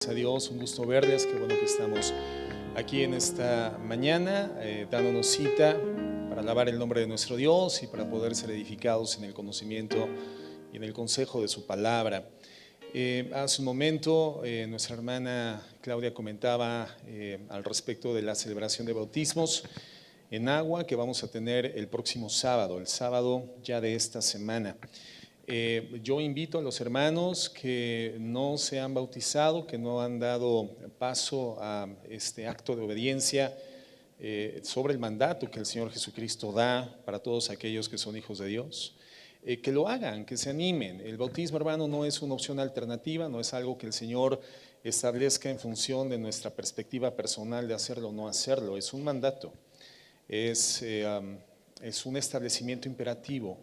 gracias a Dios, un gusto verles, qué bueno que estamos aquí en esta mañana, dándonos cita para alabar el nombre de nuestro Dios y para poder ser edificados en el conocimiento y en el consejo de su palabra. Hace un momento nuestra hermana Claudia comentaba al respecto de la celebración de bautismos en agua que vamos a tener el próximo sábado, el sábado ya de esta semana. Yo invito a los hermanos que no se han bautizado, que no han dado paso a este acto de obediencia sobre el mandato que el Señor Jesucristo da para todos aquellos que son hijos de Dios, que lo hagan, que se animen. El bautismo, hermano, no es una opción alternativa, no es algo que el Señor establezca en función de nuestra perspectiva personal de hacerlo o no hacerlo, es un mandato, es un establecimiento imperativo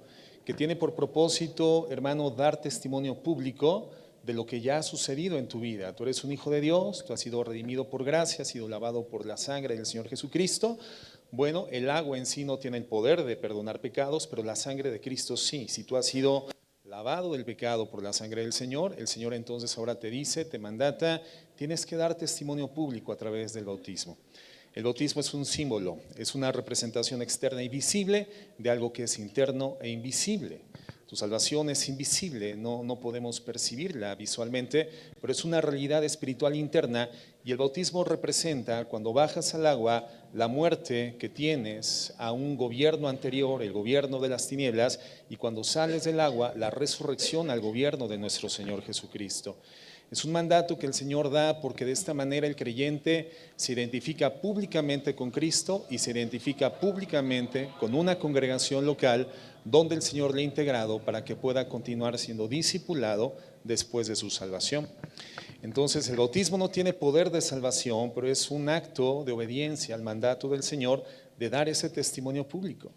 que tiene por propósito, hermano, dar testimonio público de lo que ya ha sucedido en tu vida. Tú eres un hijo de Dios, tú has sido redimido por gracia, has sido lavado por la sangre del Señor Jesucristo. Bueno, el agua en sí no tiene el poder de perdonar pecados, pero la sangre de Cristo sí. Si tú has sido lavado del pecado por la sangre del Señor, el Señor entonces ahora te dice, te mandata, tienes que dar testimonio público a través del bautismo. El bautismo es un símbolo, es una representación externa y visible de algo que es interno e invisible. Tu salvación es invisible, no podemos percibirla visualmente, pero es una realidad espiritual interna y el bautismo representa, cuando bajas al agua, la muerte que tienes a un gobierno anterior, el gobierno de las tinieblas, y cuando sales del agua, la resurrección al gobierno de nuestro Señor Jesucristo. Es un mandato que el Señor da porque de esta manera el creyente se identifica públicamente con Cristo y se identifica públicamente con una congregación local donde el Señor le ha integrado para que pueda continuar siendo discipulado después de su salvación. Entonces el bautismo no tiene poder de salvación, pero es un acto de obediencia al mandato del Señor de dar ese testimonio público.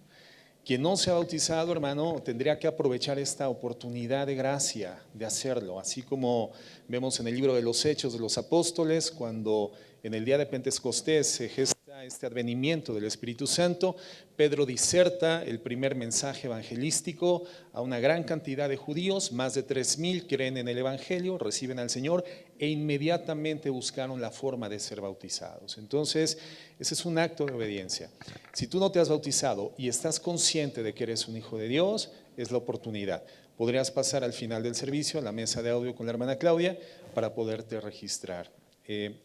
Quien no se ha bautizado, hermano, tendría que aprovechar esta oportunidad de gracia de hacerlo, así como vemos en el libro de los Hechos de los Apóstoles, cuando en el día de Pentecostés se gesta este advenimiento del Espíritu Santo. Pedro diserta el primer mensaje evangelístico a una gran cantidad de judíos, más de 3,000 creen en el Evangelio, reciben al Señor e inmediatamente buscaron la forma de ser bautizados. Entonces, ese es un acto de obediencia. Si tú no te has bautizado y estás consciente de que eres un hijo de Dios, es la oportunidad. Podrías pasar al final del servicio a la mesa de audio con la hermana Claudia para poderte registrar.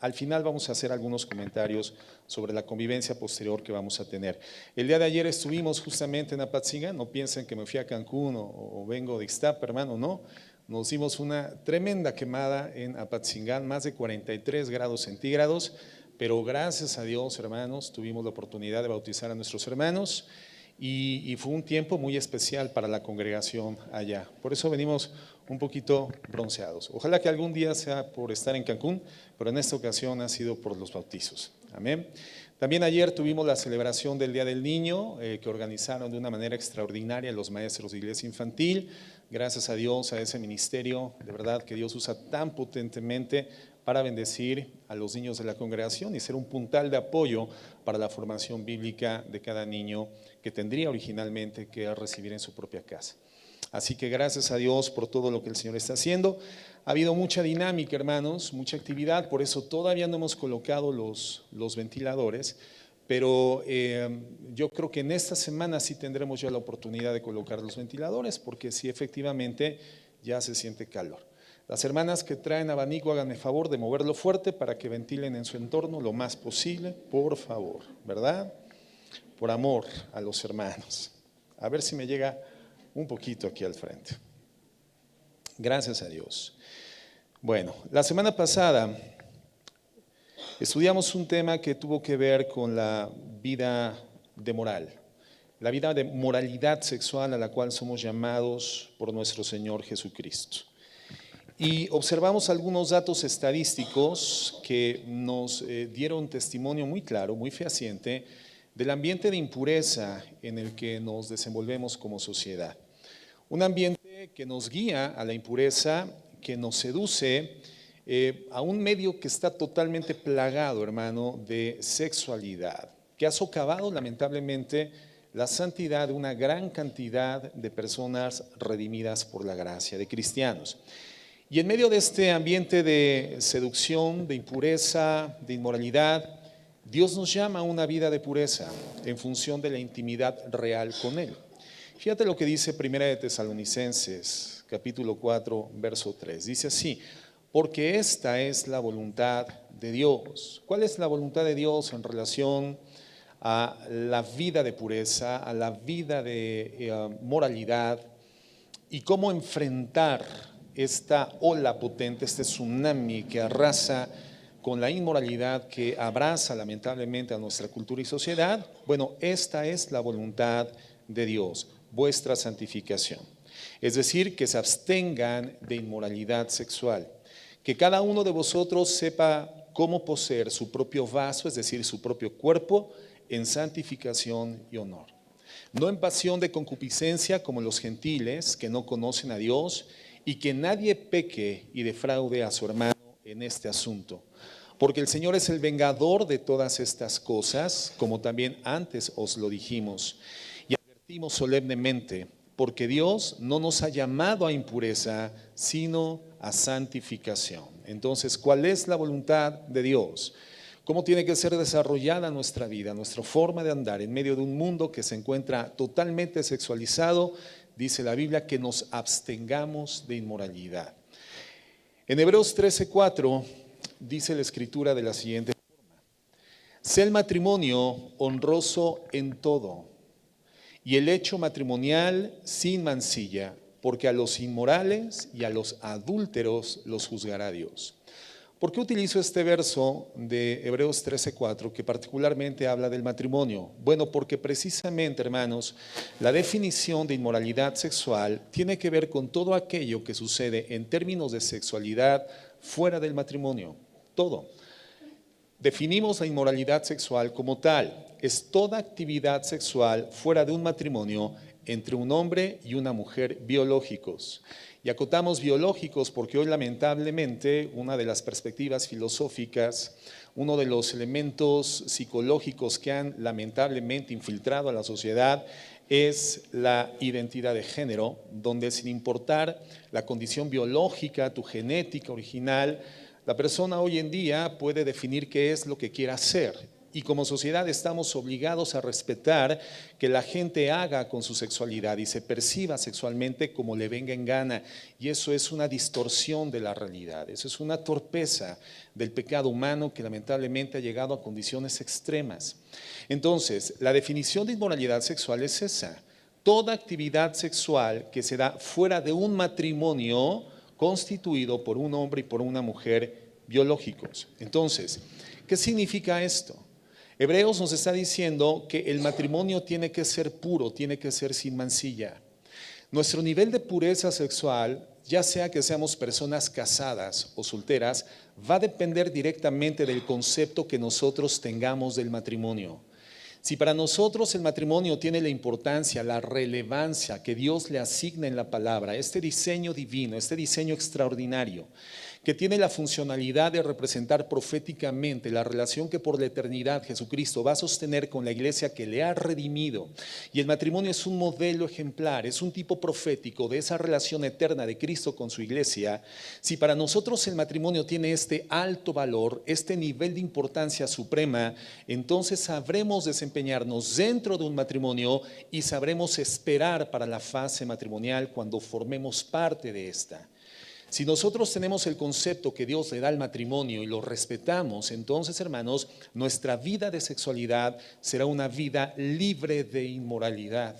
Al final vamos a hacer algunos comentarios sobre la convivencia posterior que vamos a tener. El día de ayer estuvimos justamente en Apatzingán, no piensen que me fui a Cancún o vengo de Ixtapa, hermano, no. Nos dimos una tremenda quemada en Apatzingán, más de 43 grados centígrados, pero gracias a Dios, hermanos, tuvimos la oportunidad de bautizar a nuestros hermanos y fue un tiempo muy especial para la congregación allá. Por eso venimos un poquito bronceados. Ojalá que algún día sea por estar en Cancún, pero en esta ocasión ha sido por los bautizos. Amén. También ayer tuvimos la celebración del Día del Niño que organizaron de una manera extraordinaria los maestros de Iglesia Infantil. Gracias a Dios, a ese ministerio, de verdad que Dios usa tan potentemente para bendecir a los niños de la congregación y ser un puntal de apoyo para la formación bíblica de cada niño que tendría originalmente que recibir en su propia casa. Así que gracias a Dios por todo lo que el Señor está haciendo. Ha habido mucha dinámica, hermanos, mucha actividad, por eso todavía no hemos colocado los ventiladores, pero yo creo que en esta semana sí tendremos ya la oportunidad de colocar los ventiladores, porque sí efectivamente ya se siente calor. Las hermanas que traen abanico, háganme favor de moverlo fuerte para que ventilen en su entorno lo más posible, por favor, ¿verdad? Por amor a los hermanos. A ver si me llega un poquito aquí al frente. Gracias a Dios. Bueno, la semana pasada estudiamos un tema que tuvo que ver con la vida de moral, la vida de moralidad sexual a la cual somos llamados por nuestro Señor Jesucristo. Y observamos algunos datos estadísticos que nos dieron testimonio muy claro, muy fehaciente, del ambiente de impureza en el que nos desenvolvemos como sociedad. Un ambiente que nos guía a la impureza, que nos seduce a un medio que está totalmente plagado, hermano, de sexualidad, que ha socavado lamentablemente la santidad de una gran cantidad de personas redimidas por la gracia, de cristianos. Y en medio de este ambiente de seducción, de impureza, de inmoralidad, Dios nos llama a una vida de pureza en función de la intimidad real con Él. Fíjate lo que dice Primera de Tesalonicenses, capítulo 4, verso 3. Dice así: porque esta es la voluntad de Dios. ¿Cuál es la voluntad de Dios en relación a la vida de pureza, a la vida de moralidad, y cómo enfrentar esta ola potente, este tsunami que arrasa con la inmoralidad que abraza lamentablemente a nuestra cultura y sociedad? Bueno, esta es la voluntad de Dios, vuestra santificación. Es decir, que se abstengan de inmoralidad sexual, que cada uno de vosotros sepa cómo poseer su propio vaso, es decir, su propio cuerpo, en santificación y honor. No en pasión de concupiscencia como los gentiles que no conocen a Dios, y que nadie peque y defraude a su hermano en este asunto. Porque el Señor es el vengador de todas estas cosas, como también antes os lo dijimos y advertimos solemnemente, porque Dios no nos ha llamado a impureza, sino a santificación. Entonces, ¿cuál es la voluntad de Dios? ¿Cómo tiene que ser desarrollada nuestra vida, nuestra forma de andar en medio de un mundo que se encuentra totalmente sexualizado? Dice la Biblia que nos abstengamos de inmoralidad. En Hebreos 13:4 dice la Escritura de la siguiente forma: sea el matrimonio honroso en todo, y el hecho matrimonial sin mancilla, porque a los inmorales y a los adúlteros los juzgará Dios. ¿Por qué utilizo este verso de Hebreos 13:4 que particularmente habla del matrimonio? Bueno, porque precisamente, hermanos, la definición de inmoralidad sexual tiene que ver con todo aquello que sucede en términos de sexualidad fuera del matrimonio. Todo. Definimos la inmoralidad sexual como tal: es toda actividad sexual fuera de un matrimonio entre un hombre y una mujer biológicos. Y acotamos biológicos porque hoy lamentablemente una de las perspectivas filosóficas, uno de los elementos psicológicos que han lamentablemente infiltrado a la sociedad es la identidad de género, donde sin importar la condición biológica, tu genética original, la persona hoy en día puede definir qué es lo que quiera hacer. Y como sociedad estamos obligados a respetar que la gente haga con su sexualidad y se perciba sexualmente como le venga en gana. Y eso es una distorsión de la realidad, eso es una torpeza del pecado humano que lamentablemente ha llegado a condiciones extremas. Entonces, la definición de inmoralidad sexual es esa: toda actividad sexual que se da fuera de un matrimonio constituido por un hombre y por una mujer biológicos. Entonces, ¿qué significa esto? Hebreos nos está diciendo que el matrimonio tiene que ser puro, tiene que ser sin mancilla. Nuestro nivel de pureza sexual, ya sea que seamos personas casadas o solteras, va a depender directamente del concepto que nosotros tengamos del matrimonio. Si para nosotros el matrimonio tiene la importancia, la relevancia que Dios le asigna en la palabra, este diseño divino, este diseño extraordinario, que tiene la funcionalidad de representar proféticamente la relación que por la eternidad Jesucristo va a sostener con la iglesia que le ha redimido, y el matrimonio es un modelo ejemplar, es un tipo profético de esa relación eterna de Cristo con su iglesia. Si para nosotros el matrimonio tiene este alto valor, este nivel de importancia suprema, entonces sabremos desempeñarnos dentro de un matrimonio y sabremos esperar para la fase matrimonial cuando formemos parte de esta. Si nosotros tenemos el concepto que Dios le da al matrimonio y lo respetamos, entonces, hermanos, nuestra vida de sexualidad será una vida libre de inmoralidad.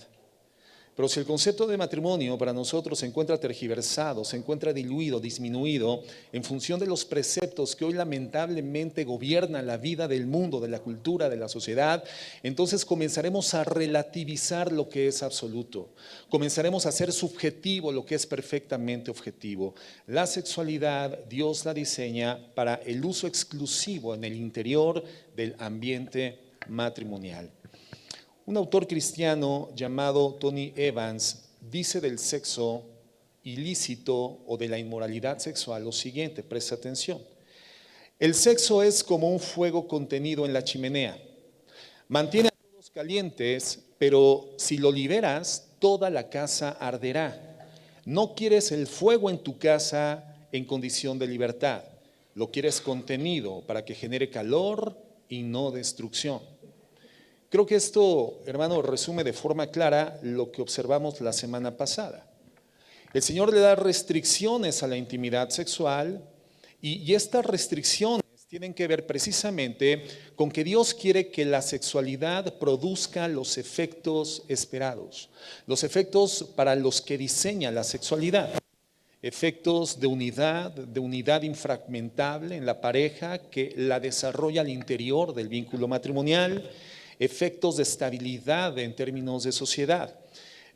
Pero si el concepto de matrimonio para nosotros se encuentra tergiversado, se encuentra diluido, disminuido, en función de los preceptos que hoy lamentablemente gobiernan la vida del mundo, de la cultura, de la sociedad, entonces comenzaremos a relativizar lo que es absoluto. Comenzaremos a hacer subjetivo lo que es perfectamente objetivo. La sexualidad Dios la diseña para el uso exclusivo en el interior del ambiente matrimonial. Un autor cristiano llamado Tony Evans dice del sexo ilícito o de la inmoralidad sexual lo siguiente: presta atención. El sexo es como un fuego contenido en la chimenea. Mantiene a todos calientes, pero si lo liberas, toda la casa arderá. No quieres el fuego en tu casa, en condición de libertad. Lo quieres contenido para que genere calor y no destrucción. Creo que esto, hermano, resume de forma clara lo que observamos la semana pasada. El Señor le da restricciones a la intimidad sexual y estas restricciones tienen que ver precisamente con que Dios quiere que la sexualidad produzca los efectos esperados, los efectos para los que diseña la sexualidad. Efectos de unidad infragmentable en la pareja que la desarrolla al interior del vínculo matrimonial, efectos de estabilidad en términos de sociedad.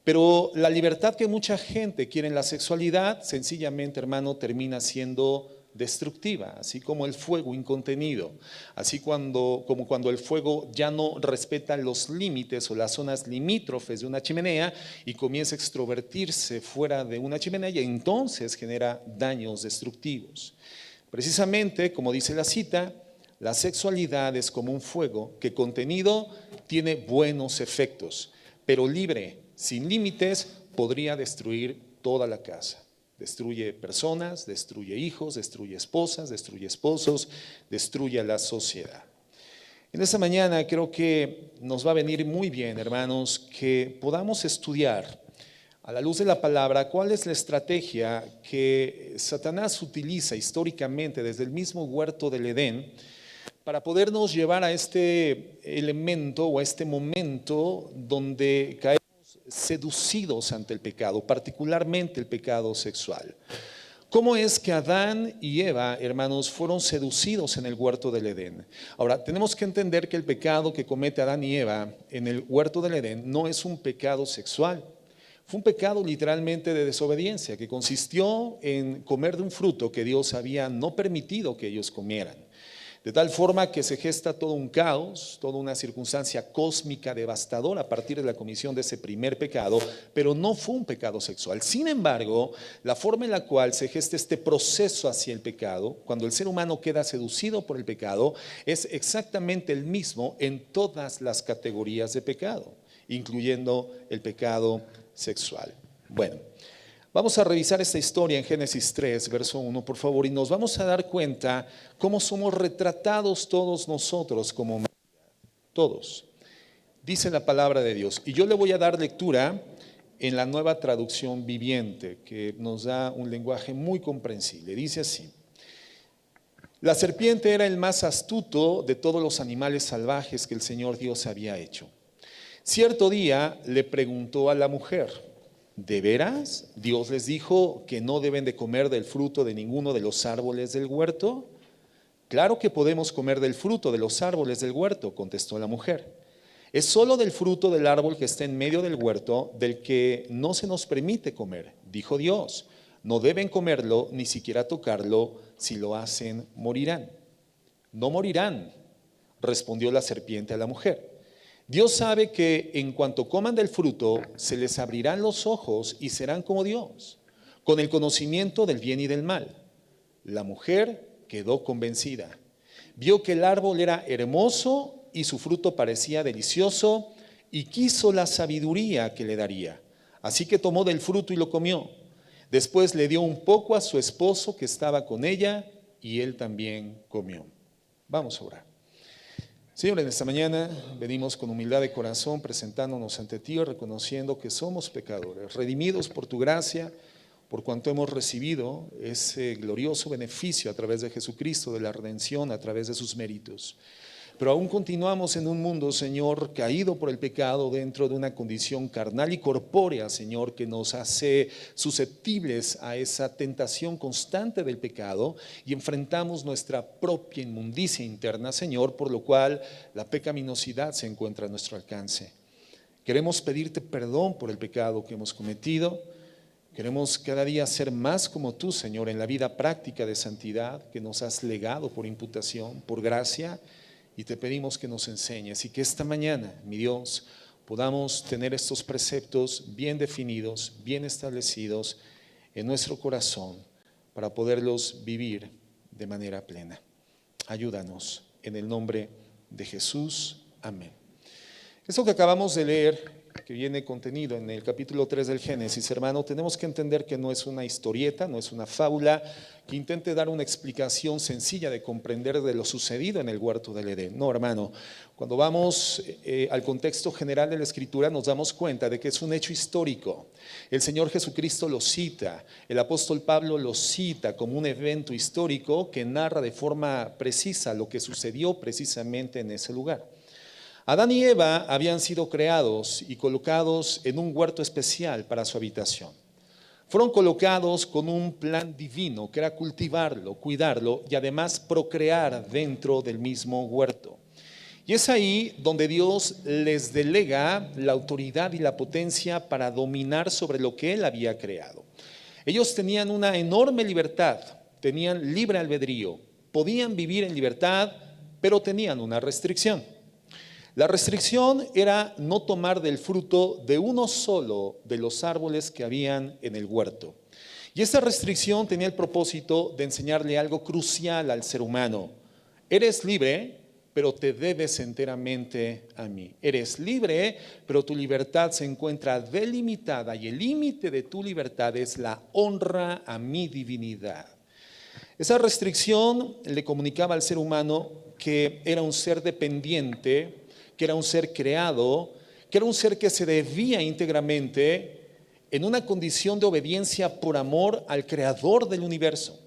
Pero la libertad que mucha gente quiere en la sexualidad, sencillamente, hermano, termina siendo destructiva, así como el fuego incontenido, así como cuando el fuego ya no respeta los límites o las zonas limítrofes de una chimenea y comienza a extrovertirse fuera de una chimenea y entonces genera daños destructivos. Precisamente, como dice la cita, la sexualidad es como un fuego que contenido tiene buenos efectos, pero libre, sin límites, podría destruir toda la casa. Destruye personas, destruye hijos, destruye esposas, destruye esposos, destruye a la sociedad. En esta mañana creo que nos va a venir muy bien, hermanos, que podamos estudiar a la luz de la palabra cuál es la estrategia que Satanás utiliza históricamente desde el mismo huerto del Edén para podernos llevar a este elemento o a este momento donde caemos seducidos ante el pecado, particularmente el pecado sexual. ¿Cómo es que Adán y Eva, hermanos, fueron seducidos en el huerto del Edén? Ahora, tenemos que entender que el pecado que comete Adán y Eva en el huerto del Edén no es un pecado sexual. Fue un pecado literalmente de desobediencia que consistió en comer de un fruto que Dios había no permitido que ellos comieran. De tal forma que se gesta todo un caos, toda una circunstancia cósmica devastadora a partir de la comisión de ese primer pecado, pero no fue un pecado sexual. Sin embargo, la forma en la cual se gesta este proceso hacia el pecado, cuando el ser humano queda seducido por el pecado, es exactamente el mismo en todas las categorías de pecado, incluyendo el pecado sexual. Bueno, vamos a revisar esta historia en Génesis 3, verso 1, por favor, y nos vamos a dar cuenta cómo somos retratados todos nosotros como humanidad. Todos. Dice la palabra de Dios. Y yo le voy a dar lectura en la Nueva Traducción Viviente, que nos da un lenguaje muy comprensible. Dice así: la serpiente era el más astuto de todos los animales salvajes que el Señor Dios había hecho. Cierto día le preguntó a la mujer: ¿de veras Dios les dijo que no deben de comer del fruto de ninguno de los árboles del huerto? Claro que podemos comer del fruto de los árboles del huerto, contestó la mujer. Es solo del fruto del árbol que está en medio del huerto del que no se nos permite comer, dijo Dios. No deben comerlo, ni siquiera tocarlo, si lo hacen morirán. No morirán, respondió la serpiente a la mujer. Dios sabe que en cuanto coman del fruto, se les abrirán los ojos y serán como Dios, con el conocimiento del bien y del mal. La mujer quedó convencida. Vio que el árbol era hermoso y su fruto parecía delicioso y quiso la sabiduría que le daría. Así que tomó del fruto y lo comió. Después le dio un poco a su esposo que estaba con ella y él también comió. Vamos a orar. Señor, en esta mañana venimos con humildad de corazón presentándonos ante ti, reconociendo que somos pecadores, redimidos por tu gracia, por cuanto hemos recibido ese glorioso beneficio a través de Jesucristo, de la redención, a través de sus méritos. Pero aún continuamos en un mundo, Señor, caído por el pecado dentro de una condición carnal y corpórea, Señor, que nos hace susceptibles a esa tentación constante del pecado y enfrentamos nuestra propia inmundicia interna, Señor, por lo cual la pecaminosidad se encuentra a nuestro alcance. Queremos pedirte perdón por el pecado que hemos cometido. Queremos cada día ser más como tú, Señor, en la vida práctica de santidad que nos has legado por imputación, por gracia. Y te pedimos que nos enseñes y que esta mañana, mi Dios, podamos tener estos preceptos bien definidos, bien establecidos en nuestro corazón para poderlos vivir de manera plena. Ayúdanos en el nombre de Jesús. Amén. Esto que acabamos de leer que viene contenido en el capítulo 3 del Génesis, hermano, tenemos que entender que no es una historieta, no es una fábula que intente dar una explicación sencilla de comprender de lo sucedido en el huerto del Edén. No, hermano, cuando vamos al contexto general de la Escritura nos damos cuenta de que es un hecho histórico. El Señor Jesucristo lo cita, el apóstol Pablo lo cita como un evento histórico que narra de forma precisa lo que sucedió precisamente en ese lugar. Adán y Eva habían sido creados y colocados en un huerto especial para su habitación. Fueron colocados con un plan divino que era cultivarlo, cuidarlo y además procrear dentro del mismo huerto. Y es ahí donde Dios les delega la autoridad y la potencia para dominar sobre lo que Él había creado. Ellos tenían una enorme libertad, tenían libre albedrío, podían vivir en libertad, pero tenían una restricción. La restricción era no tomar del fruto de uno solo de los árboles que habían en el huerto. Y esa restricción tenía el propósito de enseñarle algo crucial al ser humano. Eres libre, pero te debes enteramente a mí. Eres libre, pero tu libertad se encuentra delimitada y el límite de tu libertad es la honra a mi divinidad. Esa restricción le comunicaba al ser humano que era un ser dependiente, que era un ser creado, que era un ser que se debía íntegramente en una condición de obediencia por amor al creador del universo.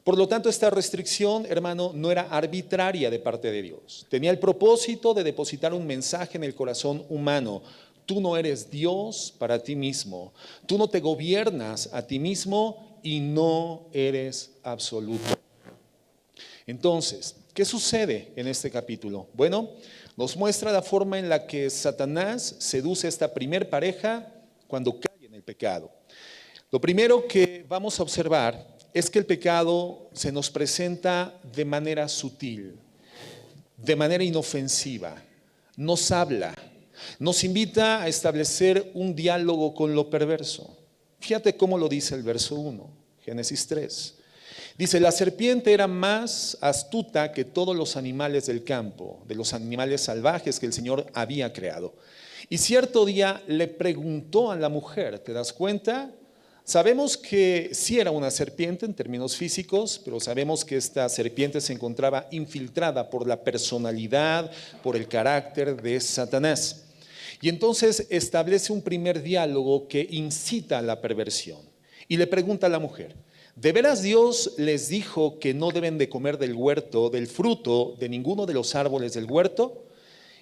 Por lo tanto, esta restricción, hermano, no era arbitraria de parte de Dios. Tenía el propósito de depositar un mensaje en el corazón humano. Tú no eres Dios para ti mismo. Tú no te gobiernas a ti mismo y no eres absoluto. Entonces, ¿qué sucede en este capítulo? Bueno, nos muestra la forma en la que Satanás seduce a esta primer pareja cuando cae en el pecado. Lo primero que vamos a observar es que el pecado se nos presenta de manera sutil, de manera inofensiva, nos habla, nos invita a establecer un diálogo con lo perverso. Fíjate cómo lo dice el verso 1, Génesis 3. Dice, la serpiente era más astuta que todos los animales del campo, de los animales salvajes que el Señor había creado. Y cierto día le preguntó a la mujer, ¿te das cuenta? Sabemos que sí era una serpiente en términos físicos, pero sabemos que esta serpiente se encontraba infiltrada por la personalidad, por el carácter de Satanás. Y entonces establece un primer diálogo que incita a la perversión. Y le pregunta a la mujer, ¿de veras Dios les dijo que no deben de comer del huerto, del fruto de ninguno de los árboles del huerto?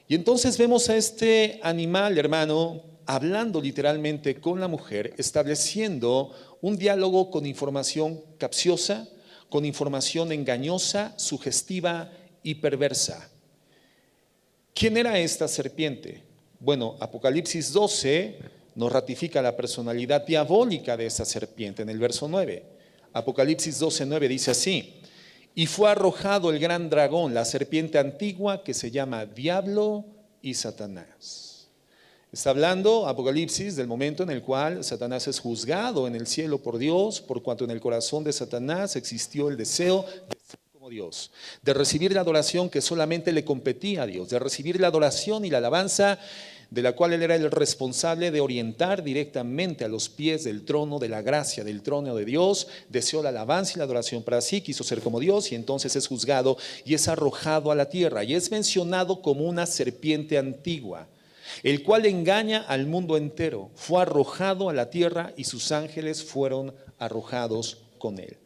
Y entonces vemos a este animal, hermano, hablando literalmente con la mujer, estableciendo un diálogo con información capciosa, con información engañosa, sugestiva y perversa. ¿Quién era esta serpiente? Bueno, Apocalipsis 12 nos ratifica la personalidad diabólica de esta serpiente en el verso 9. Apocalipsis 12:9 dice así, y fue arrojado el gran dragón, la serpiente antigua que se llama Diablo y Satanás. Está hablando Apocalipsis del momento en el cual Satanás es juzgado en el cielo por Dios, por cuanto en el corazón de Satanás existió el deseo de ser como Dios, de recibir la adoración que solamente le competía a Dios, de recibir la adoración y la alabanza de la cual él era el responsable de orientar directamente a los pies del trono de la gracia, del trono de Dios. Deseó la alabanza y la adoración para sí, quiso ser como Dios y entonces es juzgado y es arrojado a la tierra y es mencionado como una serpiente antigua, el cual engaña al mundo entero. Fue arrojado a la tierra y sus ángeles fueron arrojados con él.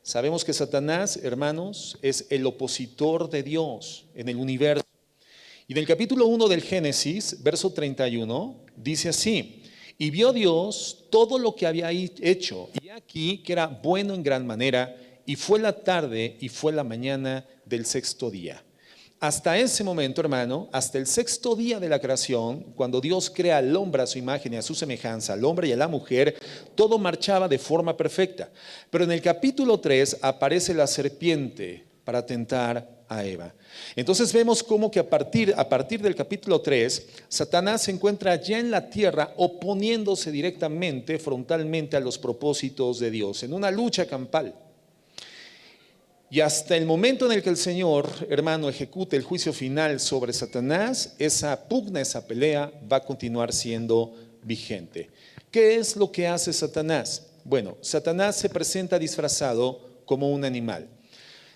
Sabemos que Satanás, hermanos, es el opositor de Dios en el universo. Y en el capítulo 1 del Génesis, verso 31, dice así, y vio Dios todo lo que había hecho, y aquí que era bueno en gran manera, y fue la tarde y fue la mañana del sexto día. Hasta ese momento, hermano, hasta el sexto día de la creación, cuando Dios crea al hombre a su imagen y a su semejanza, al hombre y a la mujer, todo marchaba de forma perfecta. Pero en el capítulo 3 aparece la serpiente para tentar a Eva. Entonces vemos cómo que a partir del capítulo 3, Satanás se encuentra ya en la tierra oponiéndose directamente, frontalmente a los propósitos de Dios, en una lucha campal. Y hasta el momento en el que el Señor, hermano, ejecute el juicio final sobre Satanás, esa pugna, esa pelea va a continuar siendo vigente. ¿Qué es lo que hace Satanás? Bueno, Satanás se presenta disfrazado como un animal.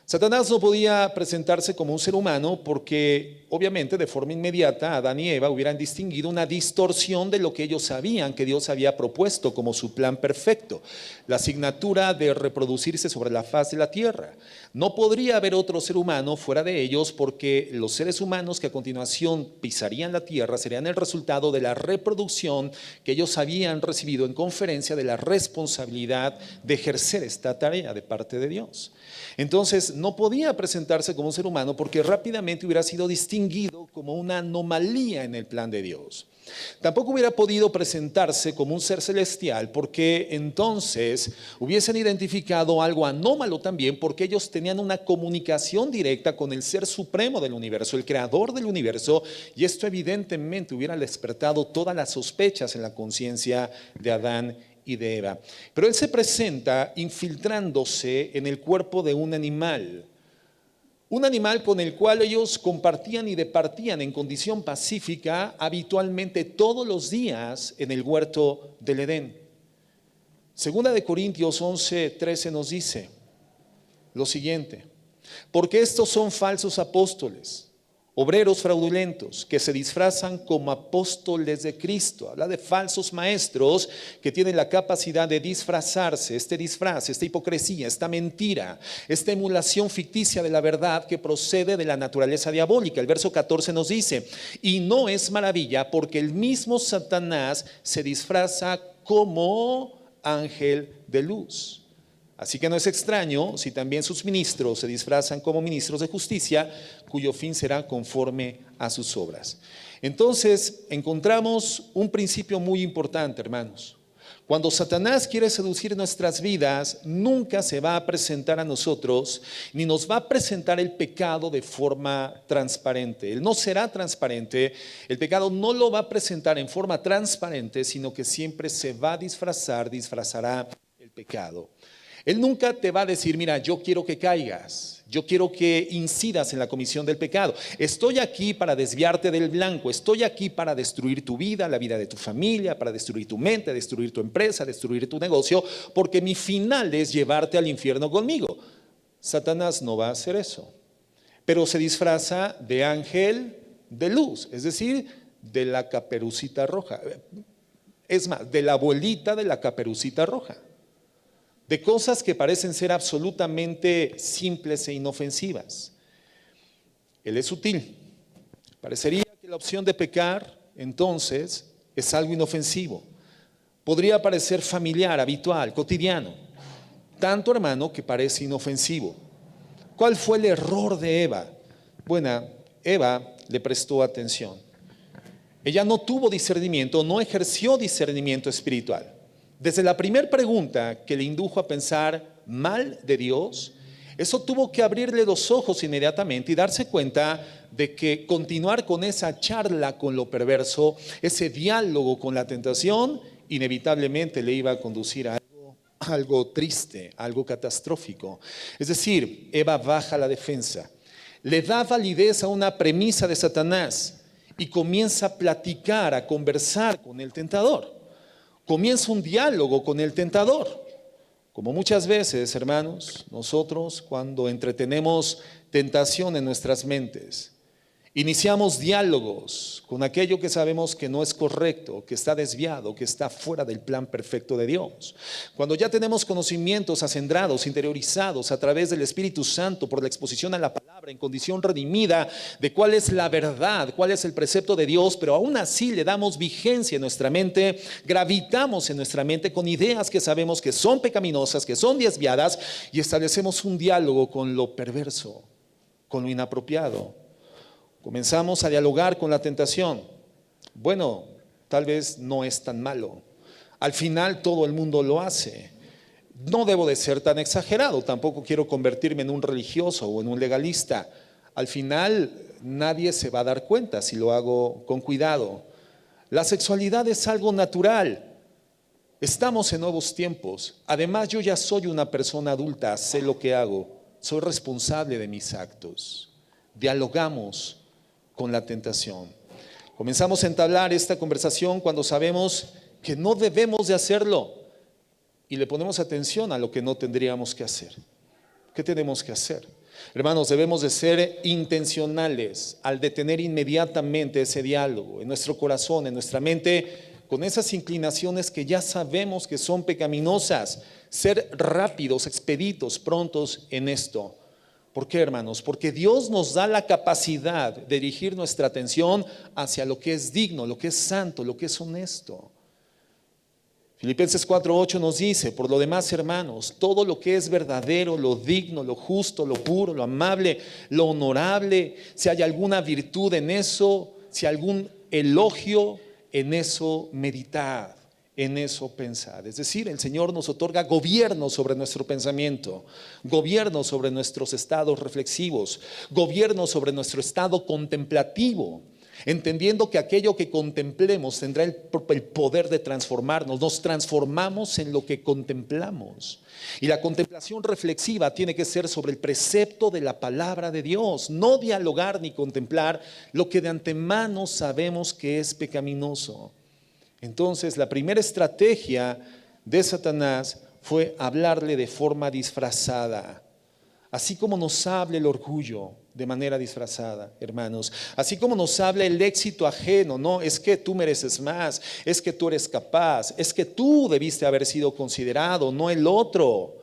Satanás no podía presentarse como un ser humano porque obviamente de forma inmediata Adán y Eva hubieran distinguido una distorsión de lo que ellos sabían que Dios había propuesto como su plan perfecto, la asignatura de reproducirse sobre la faz de la tierra. No podría haber otro ser humano fuera de ellos porque los seres humanos que a continuación pisarían la tierra serían el resultado de la reproducción que ellos habían recibido en conferencia de la responsabilidad de ejercer esta tarea de parte de Dios. Entonces no podía presentarse como un ser humano porque rápidamente hubiera sido distinguido como una anomalía en el plan de Dios. Tampoco hubiera podido presentarse como un ser celestial porque entonces hubiesen identificado algo anómalo también, porque ellos tenían una comunicación directa con el ser supremo del universo, el creador del universo, y esto evidentemente hubiera despertado todas las sospechas en la conciencia de Adán y de Eva. Pero él se presenta infiltrándose en el cuerpo de un animal con el cual ellos compartían y departían en condición pacífica habitualmente todos los días en el huerto del Edén. Segunda de Corintios 11:13 nos dice lo siguiente: porque estos son falsos apóstoles, obreros fraudulentos, que se disfrazan como apóstoles de Cristo. Habla de falsos maestros que tienen la capacidad de disfrazarse. Este disfraz, esta hipocresía, esta mentira, esta emulación ficticia de la verdad que procede de la naturaleza diabólica. El verso 14 nos dice: y no es maravilla, porque el mismo Satanás se disfraza como ángel de luz. Así que no es extraño si también sus ministros se disfrazan como ministros de justicia, cuyo fin será conforme a sus obras. Entonces encontramos un principio muy importante, hermanos. Cuando Satanás quiere seducir nuestras vidas, nunca se va a presentar a nosotros, ni nos va a presentar el pecado de forma transparente. Él no será transparente, el pecado no lo va a presentar en forma transparente, sino que siempre se va a disfrazará el pecado. Él nunca te va a decir: mira, yo quiero que caigas, yo quiero que incidas en la comisión del pecado. Estoy aquí para desviarte del blanco, estoy aquí para destruir tu vida, la vida de tu familia, para destruir tu mente, destruir tu empresa, destruir tu negocio, porque mi final es llevarte al infierno conmigo. Satanás no va a hacer eso, pero se disfraza de ángel de luz, es decir, de la caperucita roja. Es más, de la abuelita de la caperucita roja. De cosas que parecen ser absolutamente simples e inofensivas. Él es sutil. Parecería que la opción de pecar, entonces, es algo inofensivo. Podría parecer familiar, habitual, cotidiano. Tanto, hermano, que parece inofensivo. ¿Cuál fue el error de Eva? Bueno, Eva le prestó atención. Ella no tuvo discernimiento, no ejerció discernimiento espiritual. Desde la primera pregunta que le indujo a pensar mal de Dios, eso tuvo que abrirle los ojos inmediatamente y darse cuenta de que continuar con esa charla con lo perverso, ese diálogo con la tentación, inevitablemente le iba a conducir a algo triste, algo catastrófico. Es decir, Eva baja la defensa, le da validez a una premisa de Satanás y comienza a platicar, a conversar con el tentador. Comienza un diálogo con el tentador. Como muchas veces, hermanos, nosotros cuando entretenemos tentación en nuestras mentes, iniciamos diálogos con aquello que sabemos que no es correcto, que está desviado, que está fuera del plan perfecto de Dios. Cuando ya tenemos conocimientos acendrados, interiorizados a través del Espíritu Santo por la exposición a la palabra en condición redimida de cuál es la verdad, cuál es el precepto de Dios, pero aún así le damos vigencia en nuestra mente, gravitamos en nuestra mente con ideas que sabemos que son pecaminosas, que son desviadas, y establecemos un diálogo con lo perverso, con lo inapropiado. Comenzamos a dialogar con la tentación. Bueno, tal vez no es tan malo. Al final todo el mundo lo hace. No debo de ser tan exagerado, tampoco quiero convertirme en un religioso o en un legalista. Al final nadie se va a dar cuenta si lo hago con cuidado. La sexualidad es algo natural. Estamos en nuevos tiempos. Además, yo ya soy una persona adulta, sé lo que hago. soy responsable de mis actos. Dialogamos con la tentación. Comenzamos a entablar esta conversación cuando sabemos que no debemos de hacerlo y le ponemos atención a lo que no tendríamos que hacer. ¿Qué tenemos que hacer? Hermanos, debemos de ser intencionales al detener inmediatamente ese diálogo en nuestro corazón, en nuestra mente, con esas inclinaciones que ya sabemos que son pecaminosas. Ser rápidos, expeditos, prontos en esto. ¿Por qué, hermanos? Porque Dios nos da la capacidad de dirigir nuestra atención hacia lo que es digno, lo que es santo, lo que es honesto. Filipenses 4:8 nos dice: por lo demás, hermanos, todo lo que es verdadero, lo digno, lo justo, lo puro, lo amable, lo honorable, si hay alguna virtud en eso, si hay algún elogio, en eso meditad, en eso pensad. Es decir, el Señor nos otorga gobierno sobre nuestro pensamiento, gobierno sobre nuestros estados reflexivos, gobierno sobre nuestro estado contemplativo, entendiendo que aquello que contemplemos tendrá el poder de transformarnos. Nos transformamos en lo que contemplamos. Y la contemplación reflexiva tiene que ser sobre el precepto de la palabra de Dios, no dialogar ni contemplar lo que de antemano sabemos que es pecaminoso. Entonces, la primera estrategia de Satanás fue hablarle de forma disfrazada. Así como nos habla el orgullo de manera disfrazada, hermanos. Así como nos habla el éxito ajeno, no, es que tú mereces más, es que tú eres capaz, es que tú debiste haber sido considerado, no el otro.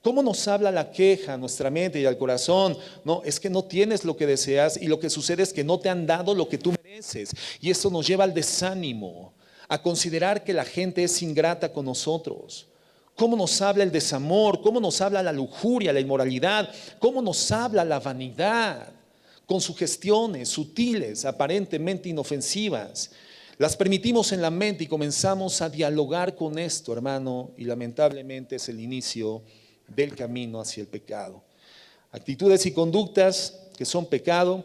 ¿Cómo nos habla la queja a nuestra mente y al corazón? No, es que no tienes lo que deseas y lo que sucede es que no te han dado lo que tú mereces. Y esto nos lleva al desánimo, a considerar que la gente es ingrata con nosotros. ¿Cómo nos habla el desamor? ¿Cómo nos habla la lujuria, la inmoralidad? ¿Cómo nos habla la vanidad? Con sugestiones sutiles, aparentemente inofensivas. Las permitimos en la mente y comenzamos a dialogar con esto, hermano, y lamentablemente es el inicio del camino hacia el pecado. Actitudes y conductas que son pecado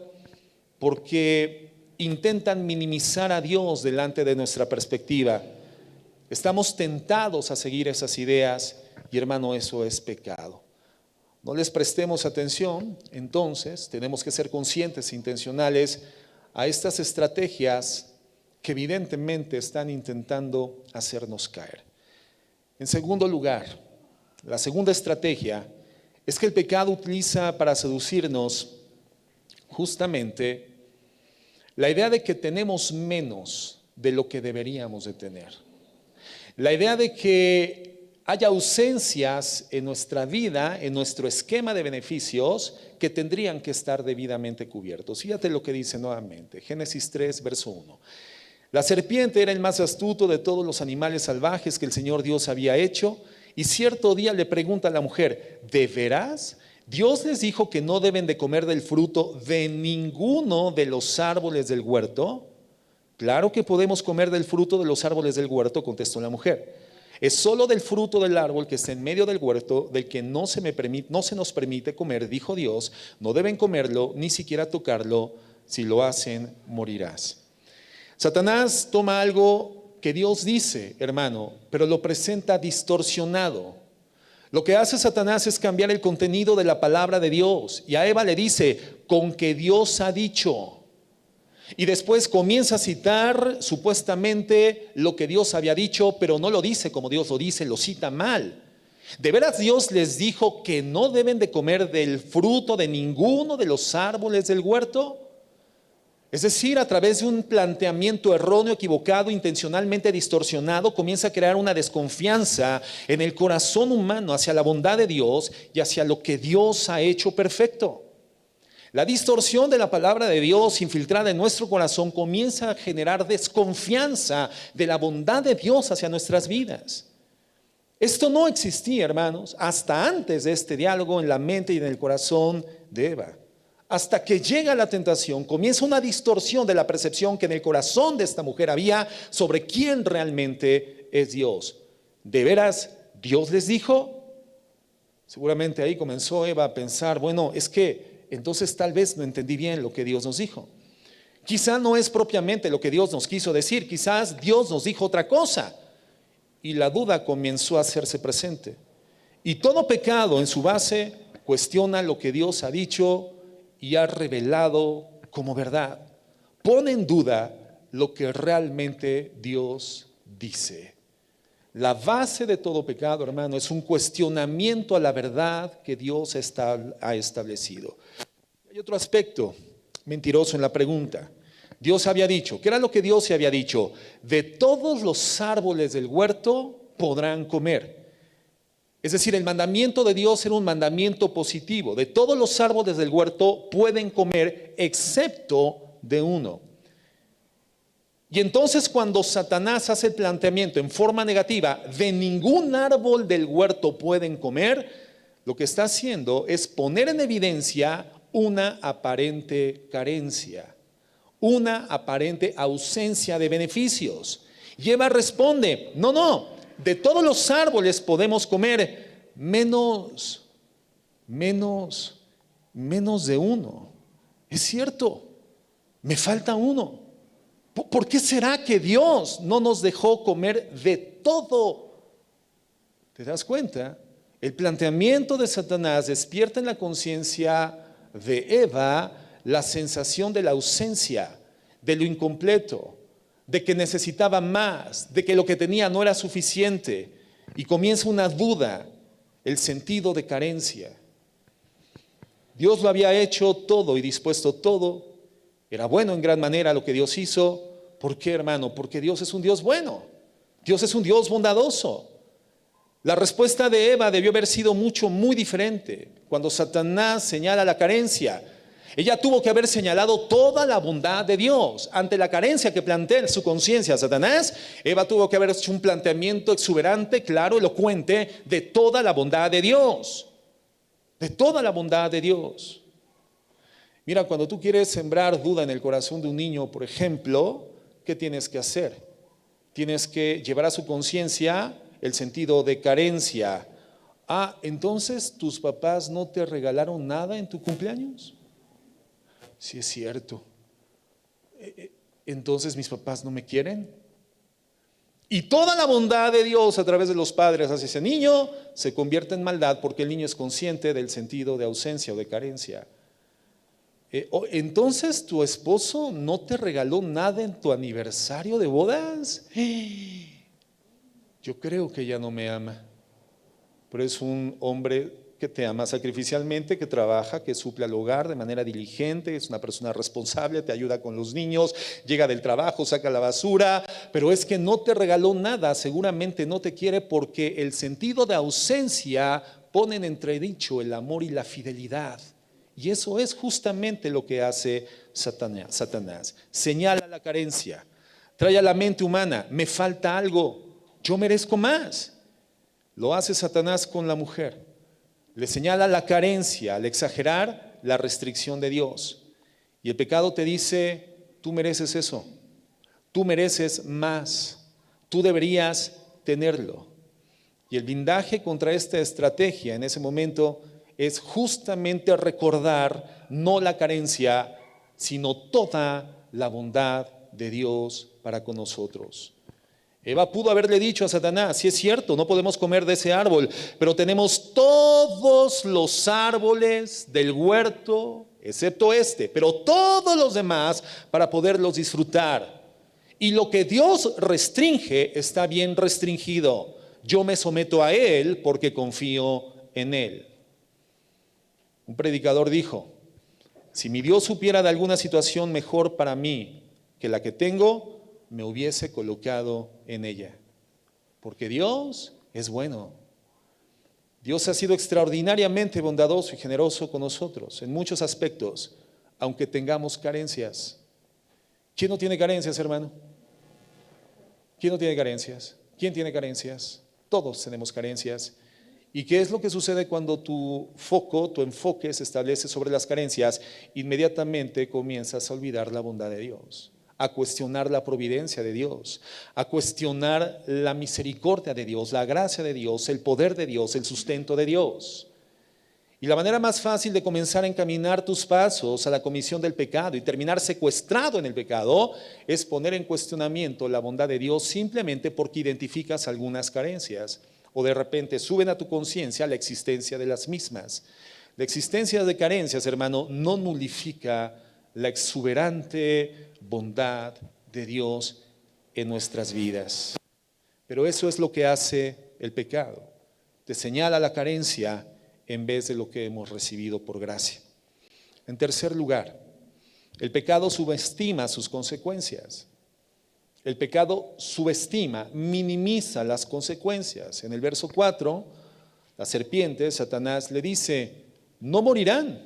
porque intentan minimizar a Dios delante de nuestra perspectiva. Estamos tentados a seguir esas ideas y, hermano, eso es pecado. No les prestemos atención, entonces tenemos que ser conscientes e intencionales a estas estrategias que evidentemente están intentando hacernos caer. En segundo lugar, la segunda estrategia es que el pecado utiliza para seducirnos justamente la idea de que tenemos menos de lo que deberíamos de tener. La idea de que haya ausencias en nuestra vida, en nuestro esquema de beneficios que tendrían que estar debidamente cubiertos. Fíjate lo que dice nuevamente, Génesis 3, verso 1. La serpiente era el más astuto de todos los animales salvajes que el Señor Dios había hecho, y cierto día le pregunta a la mujer: ¿de veras? Dios les dijo que no deben de comer del fruto de ninguno de los árboles del huerto. Claro que podemos comer del fruto de los árboles del huerto, contestó la mujer. Es solo del fruto del árbol que está en medio del huerto, del que no se nos permite comer, dijo Dios. No deben comerlo, ni siquiera tocarlo. Si lo hacen, morirás. Satanás toma algo que Dios dice, hermano, pero lo presenta distorsionado. Lo que hace Satanás es cambiar el contenido de la palabra de Dios. Y a Eva le dice: con que Dios ha dicho. Y después comienza a citar supuestamente lo que Dios había dicho, pero no lo dice como Dios lo dice, lo cita mal. ¿De veras Dios les dijo que no deben de comer del fruto de ninguno de los árboles del huerto? Es decir, a través de un planteamiento erróneo, equivocado, intencionalmente distorsionado, comienza a crear una desconfianza en el corazón humano hacia la bondad de Dios y hacia lo que Dios ha hecho perfecto. La distorsión de la palabra de Dios infiltrada en nuestro corazón comienza a generar desconfianza de la bondad de Dios hacia nuestras vidas. Esto no existía, hermanos, hasta antes de este diálogo en la mente y en el corazón de Eva. Hasta que llega la tentación, comienza una distorsión de la percepción que en el corazón de esta mujer había sobre quién realmente es Dios. ¿De veras Dios les dijo? Seguramente ahí comenzó Eva a pensar: bueno, es que entonces tal vez no entendí bien lo que Dios nos dijo. Quizá no es propiamente lo que Dios nos quiso decir, quizás Dios nos dijo otra cosa. Y la duda comenzó a hacerse presente. Y todo pecado en su base Cuestiona lo que Dios ha dicho y ha revelado como verdad. Pone en duda lo que realmente Dios dice. La base de todo pecado, hermano, es un cuestionamiento a la verdad que Dios ha establecido. Hay otro aspecto mentiroso en la pregunta. Dios había dicho, ¿qué era lo que Dios se había dicho? De todos los árboles del huerto podrán comer. Es decir, el mandamiento de Dios era un mandamiento positivo. De todos los árboles del huerto pueden comer, excepto de uno. Y entonces cuando Satanás hace el planteamiento en forma negativa, de ningún árbol del huerto pueden comer, lo que está haciendo es poner en evidencia una aparente carencia, una aparente ausencia de beneficios. Y Eva responde, no, de todos los árboles podemos comer, menos de uno. Es cierto, me falta uno. ¿Por qué será que Dios no nos dejó comer de todo? ¿Te das cuenta? El planteamiento de Satanás despierta en la conciencia de Eva la sensación de la ausencia, de lo incompleto, de que necesitaba más, de que lo que tenía no era suficiente, y comienza una duda, el sentido de carencia. Dios lo había hecho todo y dispuesto todo. Era bueno en gran manera lo que Dios hizo. ¿Por qué, hermano? Porque Dios es un Dios bueno. Dios es un Dios bondadoso. La respuesta de Eva debió haber sido muy diferente. Cuando Satanás señala la carencia, ella tuvo que haber señalado toda la bondad de Dios. Ante la carencia que plantea en su conciencia Satanás, Eva tuvo que haber hecho un planteamiento exuberante, claro, elocuente, de toda la bondad de Dios. De toda la bondad de Dios. Mira, cuando tú quieres sembrar duda en el corazón de un niño, por ejemplo, ¿qué tienes que hacer? Tienes que llevar a su conciencia el sentido de carencia. Entonces, ¿tus papás no te regalaron nada en tu cumpleaños? Sí, es cierto. Entonces, ¿mis papás no me quieren? Y toda la bondad de Dios a través de los padres hacia ese niño se convierte en maldad porque el niño es consciente del sentido de ausencia o de carencia. Entonces, ¿tu esposo no te regaló nada en tu aniversario de bodas? Yo creo que ya no me ama, pero es un hombre que te ama sacrificialmente, que trabaja, que suple al hogar de manera diligente, es una persona responsable, te ayuda con los niños, llega del trabajo, saca la basura, pero es que no te regaló nada, seguramente no te quiere porque el sentido de ausencia pone en entredicho el amor y la fidelidad. Y eso es justamente lo que hace Satanás. Señala la carencia, trae a la mente humana, me falta algo, yo merezco más. Lo hace Satanás con la mujer. Le señala la carencia al exagerar la restricción de Dios. Y el pecado te dice, tú mereces eso, tú mereces más, tú deberías tenerlo. Y el blindaje contra esta estrategia en ese momento es justamente recordar no la carencia, sino toda la bondad de Dios para con nosotros. Eva pudo haberle dicho a Satanás, sí es cierto, no podemos comer de ese árbol, pero tenemos todos los árboles del huerto, excepto este, pero todos los demás para poderlos disfrutar. Y lo que Dios restringe está bien restringido. Yo me someto a Él porque confío en Él. Un predicador dijo, si mi Dios supiera de alguna situación mejor para mí que la que tengo, me hubiese colocado en ella. Porque Dios es bueno. Dios ha sido extraordinariamente bondadoso y generoso con nosotros en muchos aspectos, aunque tengamos carencias. ¿Quién no tiene carencias, hermano? ¿Quién no tiene carencias? ¿Quién tiene carencias? Todos tenemos carencias. ¿Y qué es lo que sucede cuando tu enfoque se establece sobre las carencias? Inmediatamente comienzas a olvidar la bondad de Dios, a cuestionar la providencia de Dios, a cuestionar la misericordia de Dios, la gracia de Dios, el poder de Dios, el sustento de Dios. Y la manera más fácil de comenzar a encaminar tus pasos a la comisión del pecado y terminar secuestrado en el pecado es poner en cuestionamiento la bondad de Dios simplemente porque identificas algunas carencias o de repente suben a tu conciencia la existencia de las mismas. La existencia de carencias, hermano, no nulifica la exuberante bondad de Dios en nuestras vidas. Pero eso es lo que hace el pecado. Te señala la carencia en vez de lo que hemos recibido por gracia. En tercer lugar, el pecado subestima sus consecuencias. El pecado subestima, minimiza las consecuencias. En el verso 4, la serpiente, Satanás, le dice: no morirán,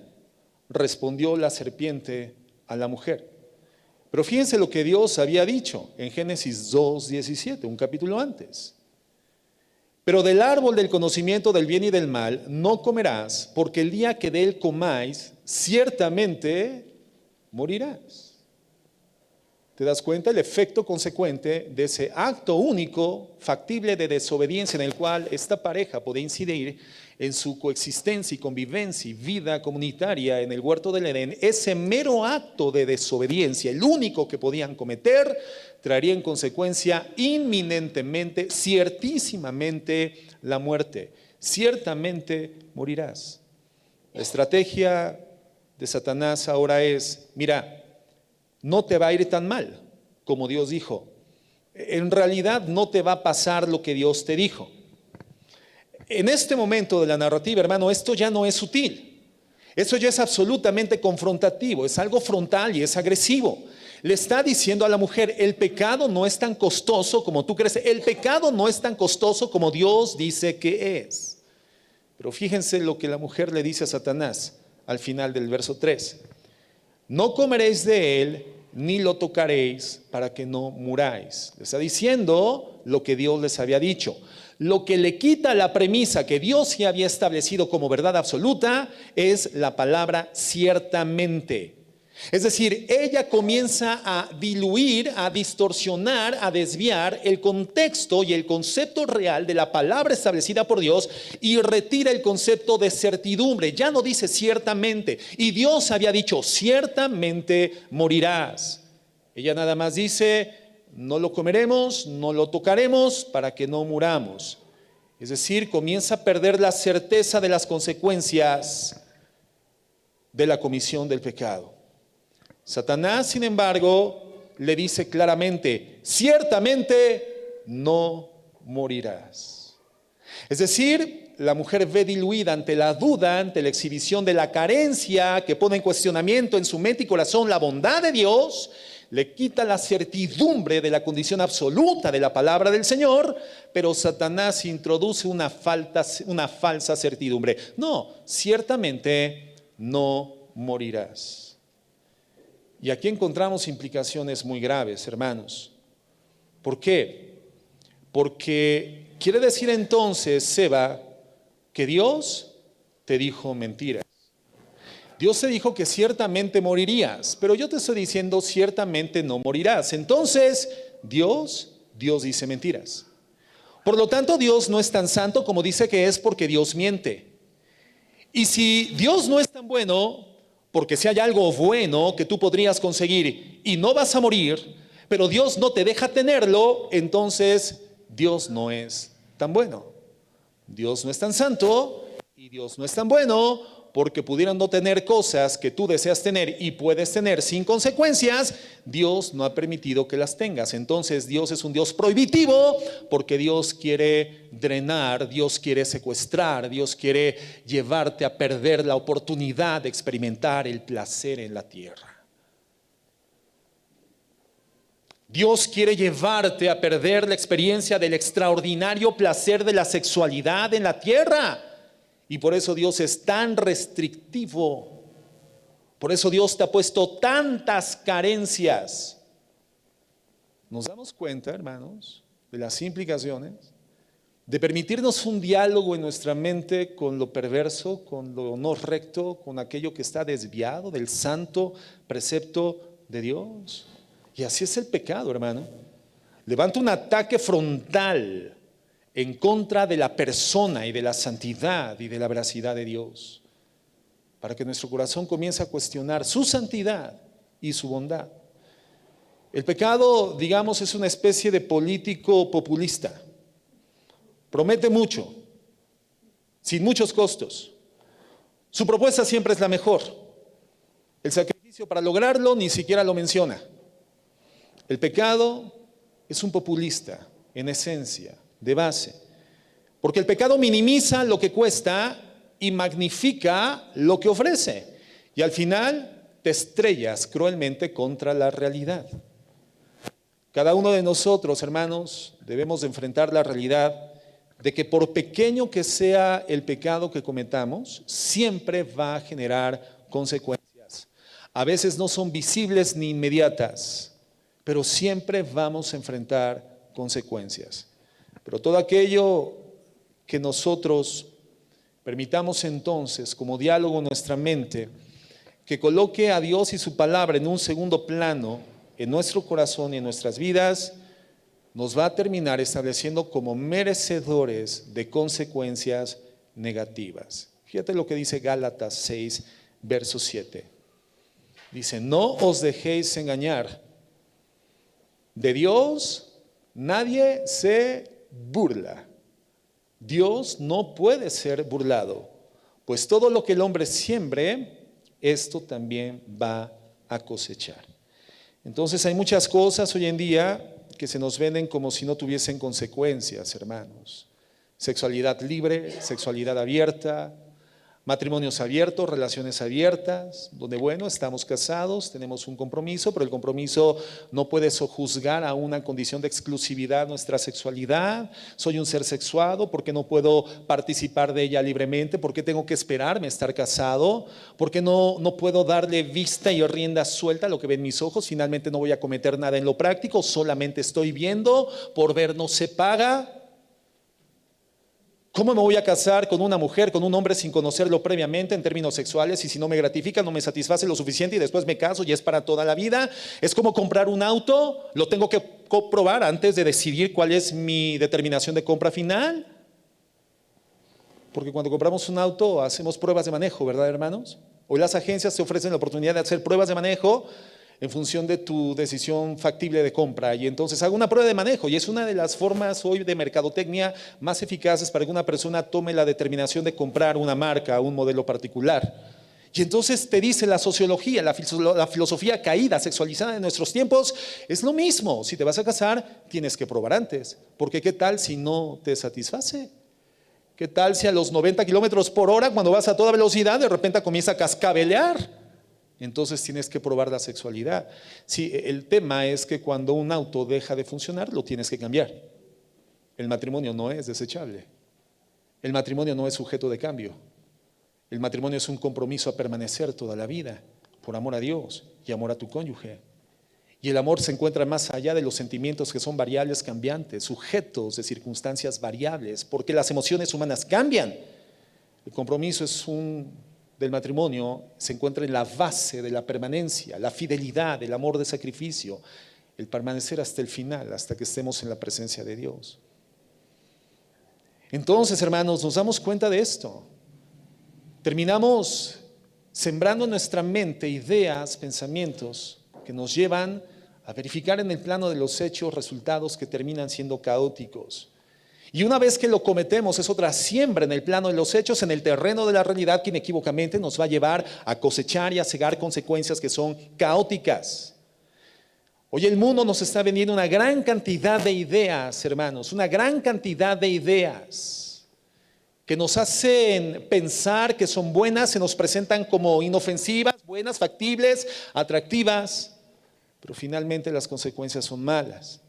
respondió la serpiente a la mujer. Pero fíjense lo que Dios había dicho en Génesis 2:17, un capítulo antes. Pero del árbol del conocimiento del bien y del mal no comerás, porque el día que de él comáis, ciertamente morirás. ¿Te das cuenta? El efecto consecuente de ese acto único, factible de desobediencia en el cual esta pareja puede incidir en su coexistencia y convivencia y vida comunitaria en el huerto del Edén, ese mero acto de desobediencia, el único que podían cometer, traería en consecuencia inminentemente, ciertísimamente, la muerte. Ciertamente morirás. La estrategia de Satanás ahora es: mira, no te va a ir tan mal como Dios dijo. En realidad no te va a pasar lo que Dios te dijo. En este momento de la narrativa, hermano, esto ya no es sutil. Eso ya es absolutamente confrontativo, es algo frontal y es agresivo. Le está diciendo a la mujer: el pecado no es tan costoso como tú crees. El pecado no es tan costoso como Dios dice que es. Pero fíjense lo que la mujer le dice a Satanás al final del verso 3. No comeréis de él, ni lo tocaréis, para que no muráis. Le está diciendo lo que Dios les había dicho. Lo que le quita la premisa que Dios ya había establecido como verdad absoluta es la palabra ciertamente. Es decir, ella comienza a diluir, a distorsionar, a desviar el contexto y el concepto real de la palabra establecida por Dios y retira el concepto de certidumbre. Ya no dice ciertamente. Y Dios había dicho: ciertamente morirás. Ella nada más dice: no lo comeremos, no lo tocaremos, para que no muramos. Es decir, comienza a perder la certeza de las consecuencias de la comisión del pecado. Satanás, sin embargo, le dice claramente: ciertamente no morirás. Es decir, la mujer ve diluida ante la duda, ante la exhibición de la carencia que pone en cuestionamiento en su mente y corazón la bondad de Dios, le quita la certidumbre de la condición absoluta de la palabra del Señor, pero Satanás introduce una falsa certidumbre. No, ciertamente no morirás. Y aquí encontramos implicaciones muy graves, hermanos. ¿Por qué? Porque quiere decir entonces, Seba, que Dios te dijo mentiras. Dios te dijo que ciertamente morirías, pero yo te estoy diciendo ciertamente no morirás. Entonces, Dios dice mentiras. Por lo tanto, Dios no es tan santo como dice que es, porque Dios miente. Y si Dios no es tan bueno, porque si hay algo bueno que tú podrías conseguir y no vas a morir, pero Dios no te deja tenerlo, entonces Dios no es tan bueno. Dios no es tan santo y Dios no es tan bueno, porque pudieran no tener cosas que tú deseas tener y puedes tener sin consecuencias. Dios no ha permitido que las tengas. Entonces Dios es un Dios prohibitivo, porque Dios quiere drenar, Dios quiere secuestrar, Dios quiere llevarte a perder la oportunidad de experimentar el placer en la tierra. Dios quiere llevarte a perder la experiencia del extraordinario placer de la sexualidad en la tierra. Y por eso Dios es tan restrictivo. Por eso Dios te ha puesto tantas carencias. ¿Nos damos cuenta, hermanos, de las implicaciones de permitirnos un diálogo en nuestra mente con lo perverso, con lo no recto, con aquello que está desviado del santo precepto de Dios? Y así es el pecado, hermano. Levanta un ataque frontal en contra de la persona y de la santidad y de la veracidad de Dios, para que nuestro corazón comience a cuestionar su santidad y su bondad. El pecado, digamos, es una especie de político populista. Promete mucho, sin muchos costos. Su propuesta siempre es la mejor. El sacrificio para lograrlo ni siquiera lo menciona. El pecado es un populista, en esencia, de base. Porque el pecado minimiza lo que cuesta y magnifica lo que ofrece. Y al final te estrellas cruelmente contra la realidad. Cada uno de nosotros, hermanos, debemos de enfrentar la realidad de que por pequeño que sea el pecado que cometamos, siempre va a generar consecuencias. A veces no son visibles ni inmediatas, pero siempre vamos a enfrentar consecuencias. Pero todo aquello que nosotros permitamos entonces como diálogo en nuestra mente, que coloque a Dios y su palabra en un segundo plano en nuestro corazón y en nuestras vidas, nos va a terminar estableciendo como merecedores de consecuencias negativas. Fíjate lo que dice Gálatas 6, verso 7. Dice, no os dejéis engañar. De Dios nadie se burla. Dios no puede ser burlado, pues todo lo que el hombre siembre, esto también va a cosechar. Entonces hay muchas cosas hoy en día que se nos venden como si no tuviesen consecuencias, hermanos. Sexualidad libre, sexualidad abierta, matrimonios abiertos, relaciones abiertas, donde bueno, estamos casados, tenemos un compromiso, pero el compromiso no puede sojuzgar a una condición de exclusividad nuestra sexualidad. Soy un ser sexuado, ¿por qué no puedo participar de ella libremente? ¿Por qué tengo que esperarme a estar casado? ¿Por qué no puedo darle vista y rienda suelta a lo que ven mis ojos? Finalmente no voy a cometer nada en lo práctico, solamente estoy viendo, por ver no se paga. ¿Cómo me voy a casar con una mujer, con un hombre sin conocerlo previamente en términos sexuales? Y si no me gratifica, no me satisface lo suficiente y después me caso y es para toda la vida. Es como comprar un auto, lo tengo que comprobar antes de decidir cuál es mi determinación de compra final. Porque cuando compramos un auto hacemos pruebas de manejo, ¿verdad, hermanos? Hoy las agencias te ofrecen la oportunidad de hacer pruebas de manejo en función de tu decisión factible de compra. Y entonces hago una prueba de manejo y es una de las formas hoy de mercadotecnia más eficaces para que una persona tome la determinación de comprar una marca, un modelo particular. Y entonces te dice la sociología, la filosofía caída, sexualizada de nuestros tiempos, es lo mismo. Si te vas a casar, tienes que probar antes. Porque ¿qué tal si no te satisface? ¿Qué tal si a los 90 kilómetros por hora, cuando vas a toda velocidad, de repente comienza a cascabelear? Entonces tienes que probar la sexualidad. Sí, el tema es que cuando un auto deja de funcionar, lo tienes que cambiar. El matrimonio no es desechable. El matrimonio no es sujeto de cambio. El matrimonio es un compromiso a permanecer toda la vida, por amor a Dios y amor a tu cónyuge. Y el amor se encuentra más allá de los sentimientos que son variables, cambiantes, sujetos de circunstancias variables, porque las emociones humanas cambian. El compromiso del matrimonio se encuentra en la base de la permanencia, la fidelidad, el amor de sacrificio, el permanecer hasta el final, hasta que estemos en la presencia de Dios. Entonces, hermanos, nos damos cuenta de esto. Terminamos sembrando en nuestra mente ideas, pensamientos que nos llevan a verificar en el plano de los hechos resultados que terminan siendo caóticos. Y una vez que lo cometemos, es otra siembra en el plano de los hechos, en el terreno de la realidad, que inequívocamente nos va a llevar a cosechar y a cegar consecuencias que son caóticas. Hoy el mundo nos está vendiendo una gran cantidad de ideas, hermanos, una gran cantidad de ideas que nos hacen pensar que son buenas, se nos presentan como inofensivas, buenas, factibles, atractivas, pero finalmente las consecuencias son malas.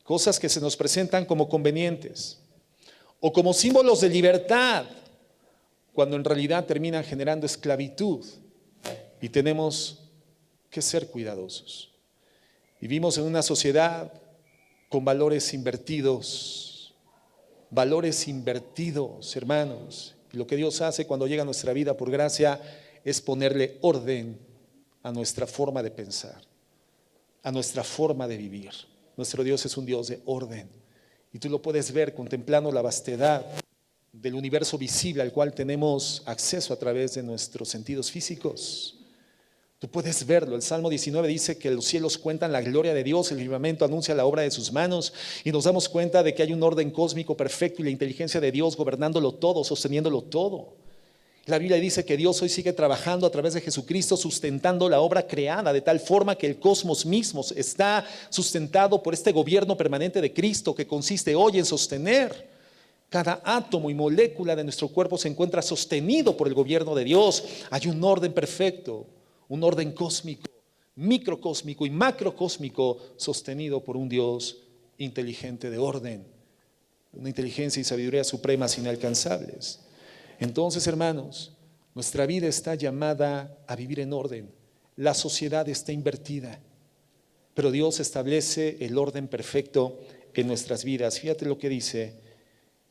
Cosas que se nos presentan como convenientes o como símbolos de libertad, cuando en realidad terminan generando esclavitud, y tenemos que ser cuidadosos. Vivimos en una sociedad con valores invertidos, hermanos, y lo que Dios hace cuando llega a nuestra vida por gracia es ponerle orden a nuestra forma de pensar, a nuestra forma de vivir. Nuestro Dios es un Dios de orden, y tú lo puedes ver contemplando la vastedad del universo visible al cual tenemos acceso a través de nuestros sentidos físicos. Tú puedes verlo. El Salmo 19 dice que los cielos cuentan la gloria de Dios, el firmamento anuncia la obra de sus manos, y nos damos cuenta de que hay un orden cósmico perfecto y la inteligencia de Dios gobernándolo todo, sosteniéndolo todo. La Biblia dice que Dios hoy sigue trabajando a través de Jesucristo, sustentando la obra creada, de tal forma que el cosmos mismo está sustentado por este gobierno permanente de Cristo, que consiste hoy en sostener. Cada átomo y molécula de nuestro cuerpo se encuentra sostenido por el gobierno de Dios. Hay un orden perfecto, un orden cósmico, microcósmico y macrocósmico, sostenido por un Dios inteligente de orden, una inteligencia y sabiduría supremas inalcanzables. Entonces, hermanos, nuestra vida está llamada a vivir en orden. La sociedad está invertida, pero Dios establece el orden perfecto en nuestras vidas. Fíjate lo que dice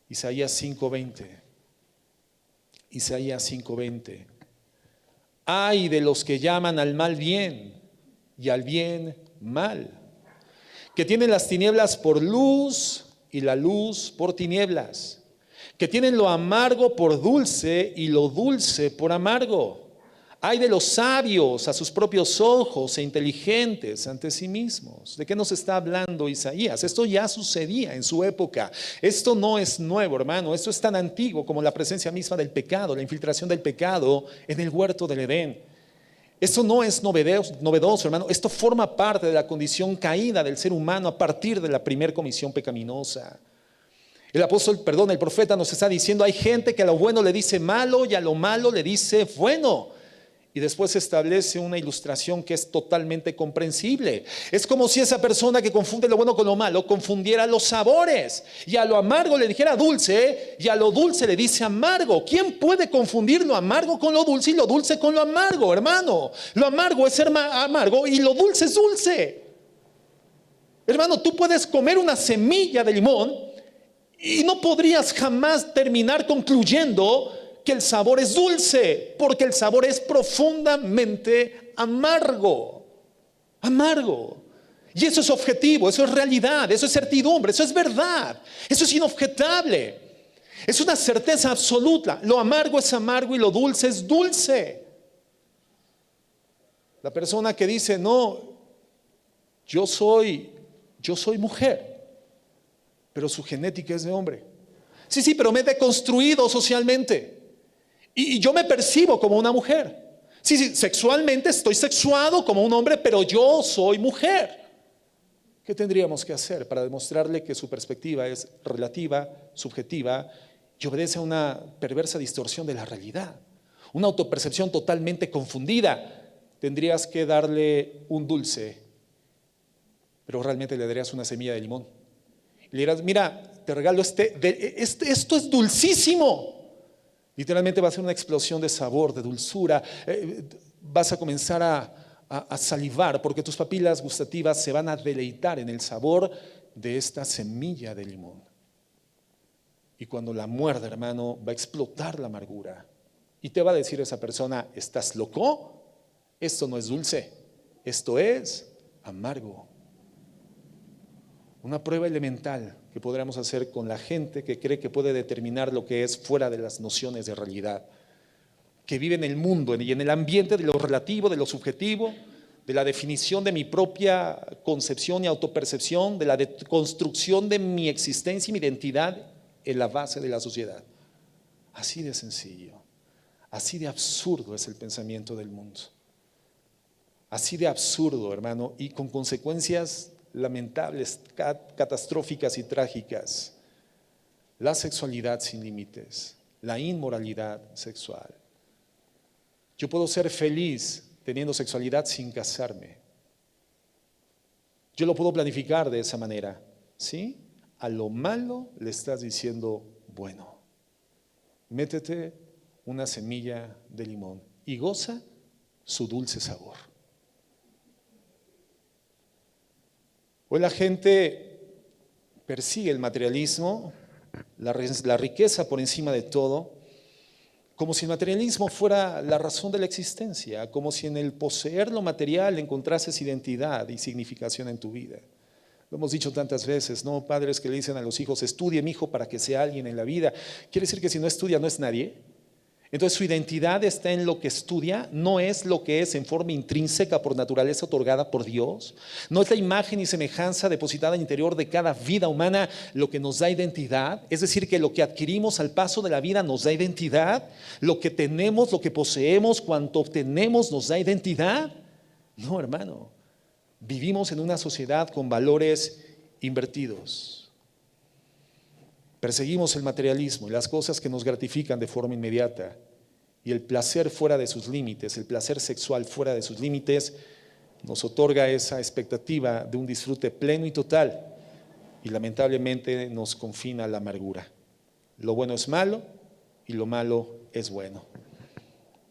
Isaías 5:20. Isaías 5:20. Ay de los que llaman al mal bien y al bien mal, que tienen las tinieblas por luz y la luz por tinieblas, que tienen lo amargo por dulce y lo dulce por amargo. Ay de los sabios a sus propios ojos e inteligentes ante sí mismos. ¿De qué nos está hablando Isaías? Esto ya sucedía en su época. Esto no es nuevo, hermano. Esto es tan antiguo como la presencia misma del pecado, la infiltración del pecado en el huerto del Edén. Esto no es novedoso, hermano. Esto forma parte de la condición caída del ser humano a partir de la primera comisión pecaminosa. El profeta nos está diciendo, hay gente que a lo bueno le dice malo y a lo malo le dice bueno. Y después se establece una ilustración que es totalmente comprensible. Es como si esa persona que confunde lo bueno con lo malo confundiera los sabores, y a lo amargo le dijera dulce y a lo dulce le dice amargo. ¿Quién puede confundir lo amargo con lo dulce y lo dulce con lo amargo, hermano? Lo amargo es amargo y lo dulce es dulce. Hermano, tú puedes comer una semilla de limón y no podrías jamás terminar concluyendo que el sabor es dulce, porque el sabor es profundamente amargo. Amargo. Y eso es objetivo, eso es realidad, eso es certidumbre, eso es verdad, eso es inobjetable. Es una certeza absoluta. Lo amargo es amargo y lo dulce es dulce. La persona que dice, no, yo soy mujer, pero su genética es de hombre. Sí, pero me he deconstruido socialmente. Y yo me percibo como una mujer. Sí, sexualmente estoy sexuado como un hombre, pero yo soy mujer. ¿Qué tendríamos que hacer para demostrarle que su perspectiva es relativa, subjetiva y obedece a una perversa distorsión de la realidad? Una autopercepción totalmente confundida. Tendrías que darle un dulce, pero realmente le darías una semilla de limón. Y le dirás, mira, te regalo esto es dulcísimo. Literalmente va a ser una explosión de sabor, de dulzura. Vas a comenzar a salivar porque tus papilas gustativas se van a deleitar en el sabor de esta semilla de limón. Y cuando la muerda, hermano, va a explotar la amargura. Y te va a decir esa persona, ¿estás loco? Esto no es dulce, esto es amargo. Una prueba elemental que podríamos hacer con la gente que cree que puede determinar lo que es fuera de las nociones de realidad, que vive en el mundo y en el ambiente de lo relativo, de lo subjetivo, de la definición de mi propia concepción y autopercepción, de la construcción de mi existencia y mi identidad en la base de la sociedad. Así de sencillo, así de absurdo es el pensamiento del mundo. Así de absurdo, hermano, y con consecuencias lamentables, catastróficas y trágicas. La sexualidad sin límites, la inmoralidad sexual. Yo puedo ser feliz teniendo sexualidad sin casarme. Yo lo puedo planificar de esa manera, ¿sí? A lo malo le estás diciendo bueno. Métete una semilla de limón y goza su dulce sabor. Hoy la gente persigue el materialismo, la riqueza por encima de todo, como si el materialismo fuera la razón de la existencia, como si en el poseer lo material encontrases identidad y significación en tu vida. Lo hemos dicho tantas veces, ¿no? Padres que le dicen a los hijos, estudie, mi hijo, para que sea alguien en la vida. Quiere decir que si no estudia no es nadie. Entonces su identidad está en lo que estudia, no es lo que es en forma intrínseca por naturaleza otorgada por Dios. No es la imagen y semejanza depositada en el interior de cada vida humana lo que nos da identidad. Es decir, que lo que adquirimos al paso de la vida nos da identidad. Lo que tenemos, lo que poseemos, cuanto obtenemos nos da identidad. No, hermano. Vivimos en una sociedad con valores invertidos. Perseguimos el materialismo y las cosas que nos gratifican de forma inmediata, y el placer fuera de sus límites, el placer sexual fuera de sus límites, nos otorga esa expectativa de un disfrute pleno y total, y lamentablemente nos confina a la amargura. Lo bueno es malo y lo malo es bueno,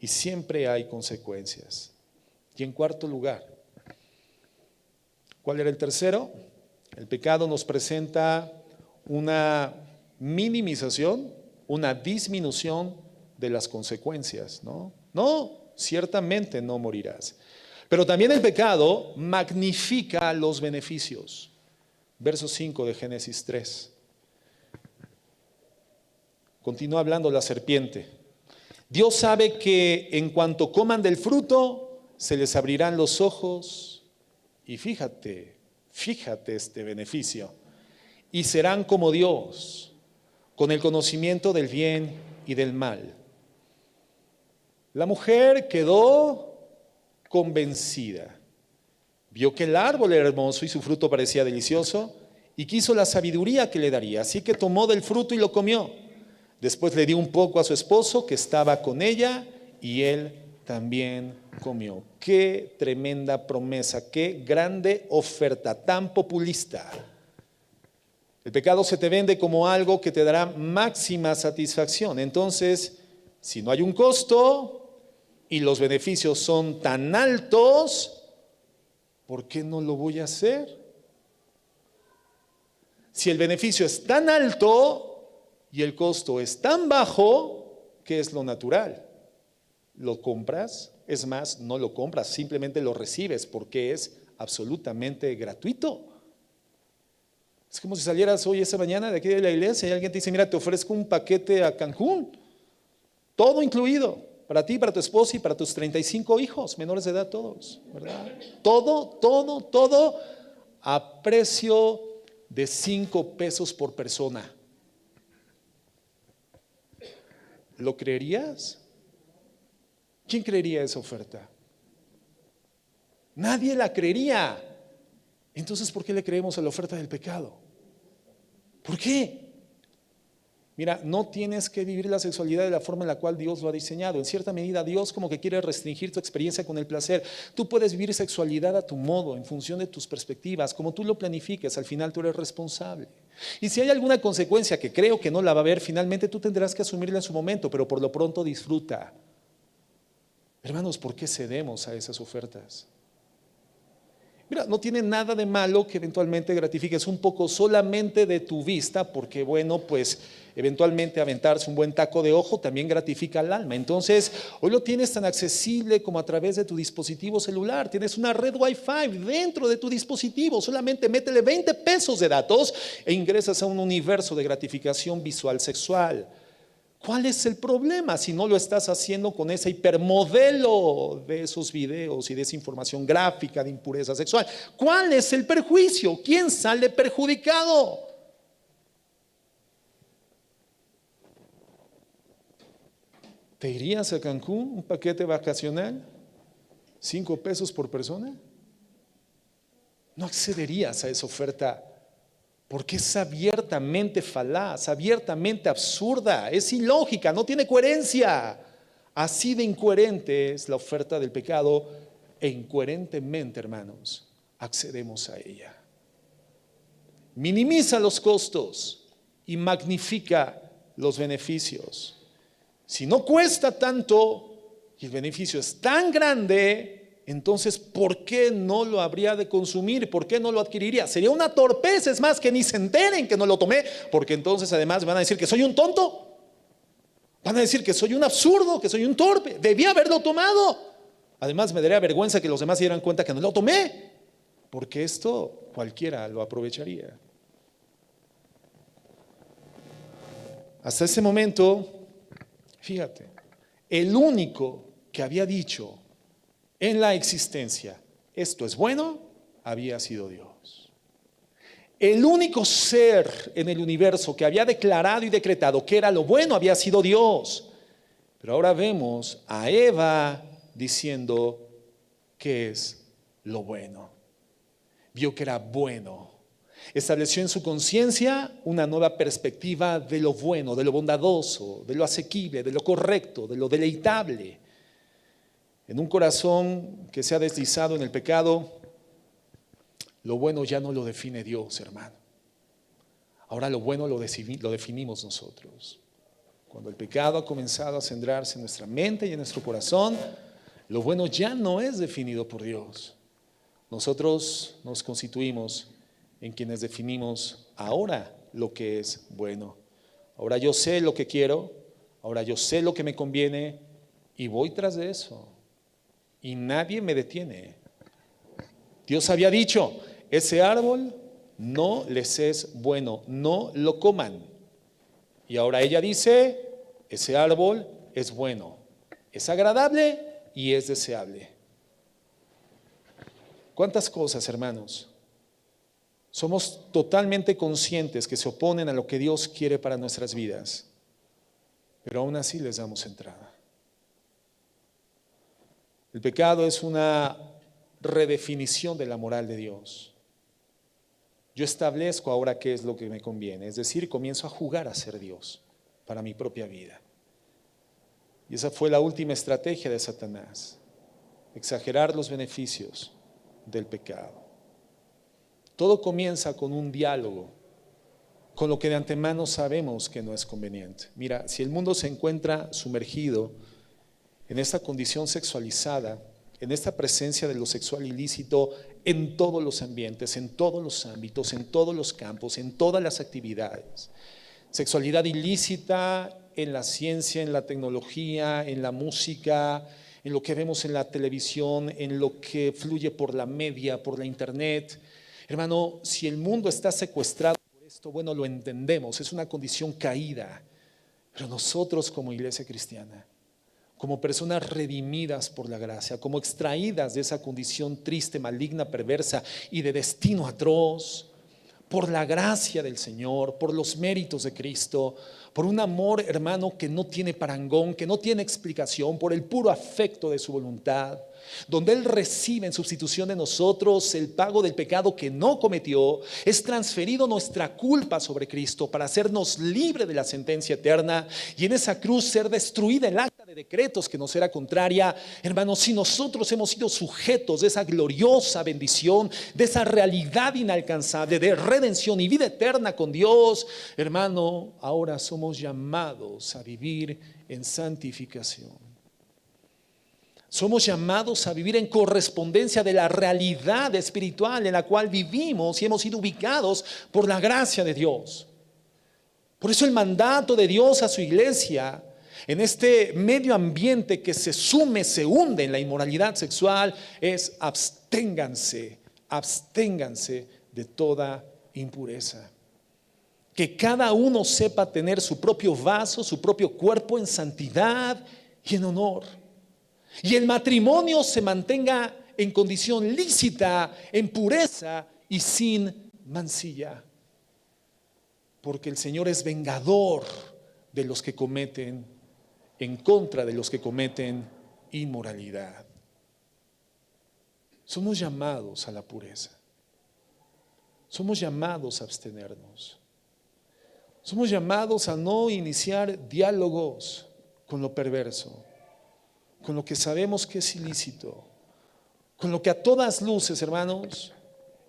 y siempre hay consecuencias. Y en cuarto lugar, ¿cuál era el tercero? El pecado nos presenta una minimización, una disminución de las consecuencias, ¿no? No, ciertamente no morirás. Pero también el pecado magnifica los beneficios. Verso 5 de Génesis 3. Continúa hablando la serpiente. Dios sabe que en cuanto coman del fruto, se les abrirán los ojos. Y fíjate este beneficio. Y serán como Dios, con el conocimiento del bien y del mal. La mujer quedó convencida. Vio que el árbol era hermoso y su fruto parecía delicioso, y quiso la sabiduría que le daría. Así que tomó del fruto y lo comió. Después le dio un poco a su esposo que estaba con ella, y él también comió. Qué tremenda promesa, qué grande oferta, tan populista. El pecado se te vende como algo que te dará máxima satisfacción. Entonces, si no hay un costo y los beneficios son tan altos, ¿por qué no lo voy a hacer? Si el beneficio es tan alto y el costo es tan bajo, ¿qué es lo natural? ¿Lo compras? Es más, no lo compras, simplemente lo recibes porque es absolutamente gratuito. Es como si salieras hoy, esa mañana, de aquí de la iglesia y alguien te dice, mira, te ofrezco un paquete a Cancún, todo incluido, para ti, para tu esposa y para tus 35 hijos, menores de edad todos, ¿verdad? Todo a precio de 5 pesos por persona. ¿Lo creerías? ¿Quién creería esa oferta? Nadie la creería. Entonces, ¿por qué le creemos a la oferta del pecado? ¿Por qué? Mira, no tienes que vivir la sexualidad de la forma en la cual Dios lo ha diseñado. En cierta medida, Dios como que quiere restringir tu experiencia con el placer. Tú puedes vivir sexualidad a tu modo, en función de tus perspectivas, como tú lo planifiques. Al final tú eres responsable. Y si hay alguna consecuencia, que creo que no la va a haber, finalmente tú tendrás que asumirla en su momento, pero por lo pronto disfruta. Hermanos, ¿por qué cedemos a esas ofertas? Mira, no tiene nada de malo que eventualmente gratifiques un poco solamente de tu vista, porque bueno, pues eventualmente aventarse un buen taco de ojo también gratifica al alma. Entonces, hoy lo tienes tan accesible como a través de tu dispositivo celular. Tienes una red Wi-Fi dentro de tu dispositivo. Solamente métele 20 pesos de datos e ingresas a un universo de gratificación visual sexual. ¿Cuál es el problema si no lo estás haciendo con ese hipermodelo de esos videos y de esa información gráfica de impureza sexual? ¿Cuál es el perjuicio? ¿Quién sale perjudicado? ¿Te irías a Cancún, un paquete vacacional? 5 pesos por persona. No accederías a esa oferta porque es abiertamente falaz, abiertamente absurda, es ilógica, no tiene coherencia. Así de incoherente es la oferta del pecado, e incoherentemente, hermanos, accedemos a ella. Minimiza los costos y magnifica los beneficios. Si no cuesta tanto y el beneficio es tan grande, entonces, ¿por qué no lo habría de consumir? ¿Por qué no lo adquiriría? Sería una torpeza, es más, que ni se enteren que no lo tomé, porque entonces además van a decir que soy un tonto, van a decir que soy un absurdo, que soy un torpe, debí haberlo tomado. Además me daría vergüenza que los demás se dieran cuenta que no lo tomé, porque esto cualquiera lo aprovecharía. Hasta ese momento, fíjate, el único que había dicho en la existencia, esto es bueno, había sido Dios. El único ser en el universo que había declarado y decretado que era lo bueno había sido Dios. Pero ahora vemos a Eva diciendo qué es lo bueno. Vio que era bueno. Estableció en su conciencia una nueva perspectiva de lo bueno, de lo bondadoso, de lo asequible, de lo correcto, de lo deleitable. En un corazón que se ha deslizado en el pecado, lo bueno ya no lo define Dios, hermano. Ahora lo bueno lo definimos nosotros. Cuando el pecado ha comenzado a centrarse en nuestra mente y en nuestro corazón, lo bueno ya no es definido por Dios. Nosotros nos constituimos en quienes definimos ahora lo que es bueno. Ahora yo sé lo que quiero, ahora yo sé lo que me conviene y voy tras de eso. Y nadie me detiene. Dios había dicho, ese árbol no les es bueno, no lo coman. Y ahora ella dice, ese árbol es bueno, es agradable y es deseable. ¿Cuántas cosas, hermanos, somos totalmente conscientes que se oponen a lo que Dios quiere para nuestras vidas, pero aún así les damos entrada? El pecado es una redefinición de la moral de Dios. Yo establezco ahora qué es lo que me conviene, es decir, comienzo a jugar a ser Dios para mi propia vida. Y esa fue la última estrategia de Satanás, exagerar los beneficios del pecado. Todo comienza con un diálogo, con lo que de antemano sabemos que no es conveniente. Mira, si el mundo se encuentra sumergido en esta condición sexualizada, en esta presencia de lo sexual ilícito en todos los ambientes, en todos los ámbitos, en todos los campos, en todas las actividades. Sexualidad ilícita en la ciencia, en la tecnología, en la música, en lo que vemos en la televisión, en lo que fluye por la media, por la internet. Hermano, si el mundo está secuestrado por esto, bueno, lo entendemos, es una condición caída. Pero nosotros como iglesia cristiana, como personas redimidas por la gracia, como extraídas de esa condición triste, maligna, perversa y de destino atroz, por la gracia del Señor, por los méritos de Cristo, por un amor, hermano, que no tiene parangón, que no tiene explicación, por el puro afecto de su voluntad, donde Él recibe en sustitución de nosotros el pago del pecado que no cometió, es transferido nuestra culpa sobre Cristo para hacernos libre de la sentencia eterna y en esa cruz ser destruida el acta de decretos que nos era contraria. Hermanos, si nosotros hemos sido sujetos de esa gloriosa bendición, de esa realidad inalcanzable de redención y vida eterna con Dios, hermano, ahora somos llamados a vivir en santificación. Somos llamados a vivir en correspondencia de la realidad espiritual en la cual vivimos y hemos sido ubicados por la gracia de Dios. Por eso el mandato de Dios a su iglesia en este medio ambiente que se sume, se hunde en la inmoralidad sexual es absténganse de toda impureza. Que cada uno sepa tener su propio vaso, su propio cuerpo en santidad y en honor. Y el matrimonio se mantenga en condición lícita, en pureza y sin mancilla. Porque el Señor es vengador de los que cometen, en contra de los que cometen inmoralidad. Somos llamados a la pureza. Somos llamados a abstenernos. Somos llamados a no iniciar diálogos con lo perverso, con lo que sabemos que es ilícito, con lo que a todas luces, hermanos,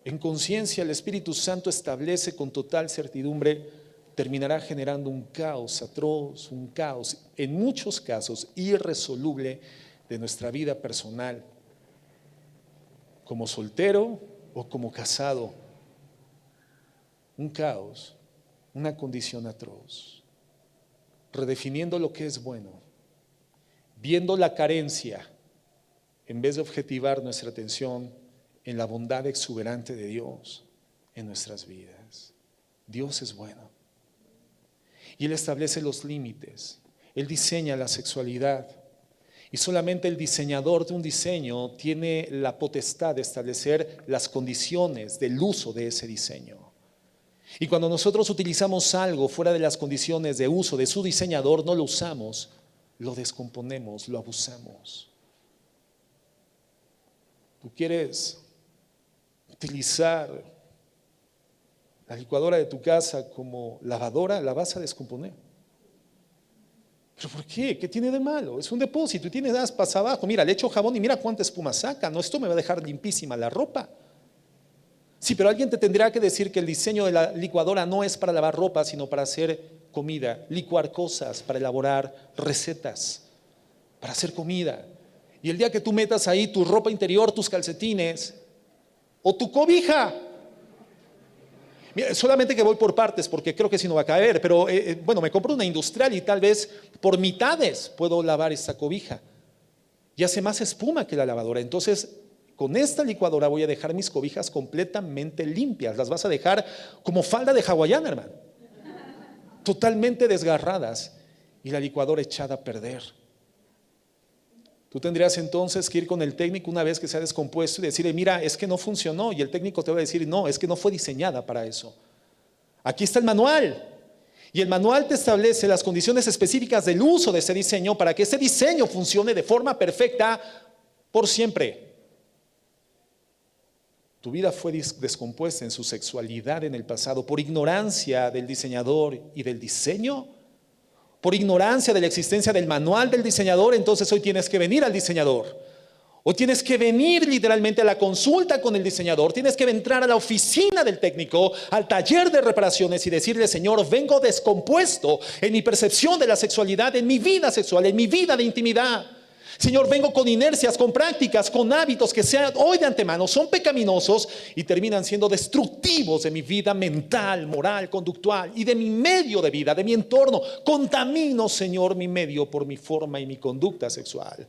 en conciencia el Espíritu Santo establece con total certidumbre, terminará generando un caos atroz, un caos, en muchos casos, irresoluble de nuestra vida personal, como soltero o como casado. Un caos, una condición atroz, redefiniendo lo que es bueno, viendo la carencia, en vez de objetivar nuestra atención en la bondad exuberante de Dios en nuestras vidas. Dios es bueno. Y Él establece los límites. Él diseña la sexualidad Y solamente el diseñador de un diseño tiene la potestad de establecer las condiciones del uso de ese diseño. Y cuando nosotros utilizamos algo fuera de las condiciones de uso de su diseñador, no lo usamos, lo descomponemos, lo abusamos. Tú quieres utilizar la licuadora de tu casa como lavadora, la vas a descomponer. ¿Pero por qué? ¿Qué tiene de malo? Es un depósito y tiene aspas abajo. Mira, le echo jabón y mira cuánta espuma saca. No, esto me va a dejar limpísima la ropa. Sí, pero alguien te tendrá que decir que el diseño de la licuadora no es para lavar ropa, sino para hacer comida, licuar cosas, para elaborar recetas, para hacer comida. Y el día que tú metas ahí tu ropa interior, tus calcetines o tu cobija, mira, solamente que voy por partes porque creo que si no va a caer, pero bueno, me compro una industrial y tal vez por mitades puedo lavar esta cobija. Y hace más espuma que la lavadora. Entonces, con esta licuadora voy a dejar mis cobijas completamente limpias. Las vas a dejar como falda de hawaiana, hermano. Totalmente desgarradas y la licuadora echada a perder. Tú tendrías entonces que ir con el técnico una vez que se ha descompuesto y decirle, mira, es que no funcionó. Y el técnico te va a decir, no, es que no fue diseñada para eso. Aquí está el manual. Y el manual te establece las condiciones específicas del uso de ese diseño para que ese diseño funcione de forma perfecta por siempre. Tu vida fue descompuesta en su sexualidad en el pasado por ignorancia del diseñador y del diseño, por ignorancia de la existencia del manual del diseñador. Entonces hoy tienes que venir al diseñador. Hoy tienes que venir literalmente a la consulta con el diseñador. Tienes que entrar a la oficina del técnico, al taller de reparaciones y decirle, Señor, vengo descompuesto en mi percepción de la sexualidad, en mi vida sexual, en mi vida de intimidad. Señor, vengo con inercias, con prácticas, con hábitos que sean hoy de antemano son pecaminosos y terminan siendo destructivos de mi vida mental, moral, conductual y de mi medio de vida, de mi entorno. Contamino, Señor, mi medio por mi forma y mi conducta sexual.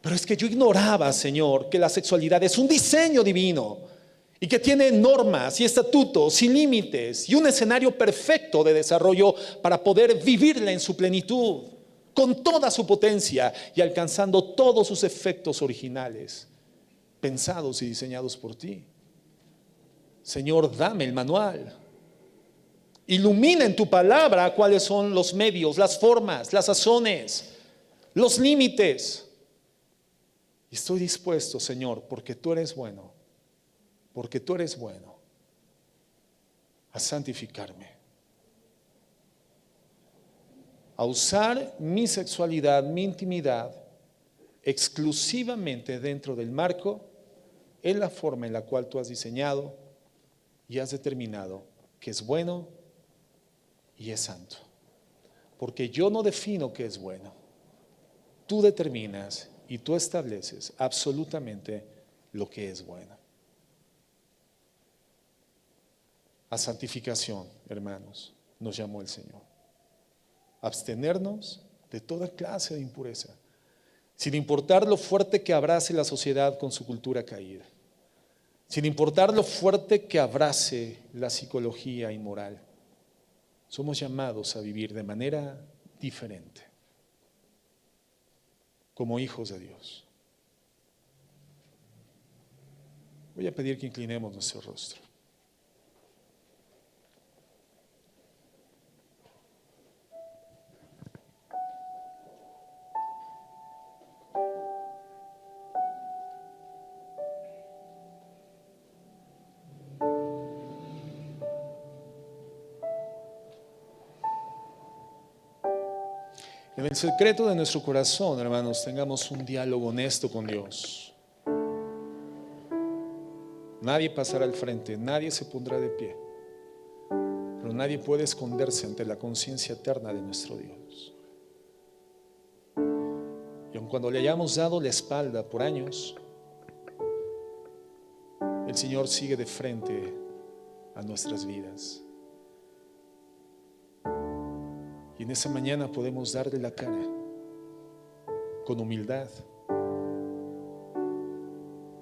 Pero es que yo ignoraba, Señor, que la sexualidad es un diseño divino y que tiene normas y estatutos y límites y un escenario perfecto de desarrollo para poder vivirla en su plenitud, con toda su potencia y alcanzando todos sus efectos originales, pensados y diseñados por ti. Señor, dame el manual. Ilumina en tu palabra cuáles son los medios, las formas, las sazones, los límites. Y estoy dispuesto, Señor, porque tú eres bueno, a santificarme, a usar mi sexualidad, mi intimidad, exclusivamente dentro del marco, en la forma en la cual tú has diseñado y has determinado que es bueno y es santo. Porque yo no defino qué es bueno, tú determinas y tú estableces absolutamente lo que es bueno. A santificación, hermanos, nos llamó el Señor. Abstenernos de toda clase de impureza, sin importar lo fuerte que abrace la sociedad con su cultura caída, sin importar lo fuerte que abrace la psicología inmoral. Somos llamados a vivir de manera diferente, como hijos de Dios. Voy a pedir que inclinemos nuestro rostro. En el secreto de nuestro corazón, hermanos, tengamos un diálogo honesto con Dios. Nadie pasará al frente, nadie se pondrá de pie, pero nadie puede esconderse ante la conciencia eterna de nuestro Dios. Y aun cuando le hayamos dado la espalda por años, el Señor sigue de frente a nuestras vidas. Y en esa mañana podemos darle la cara con humildad,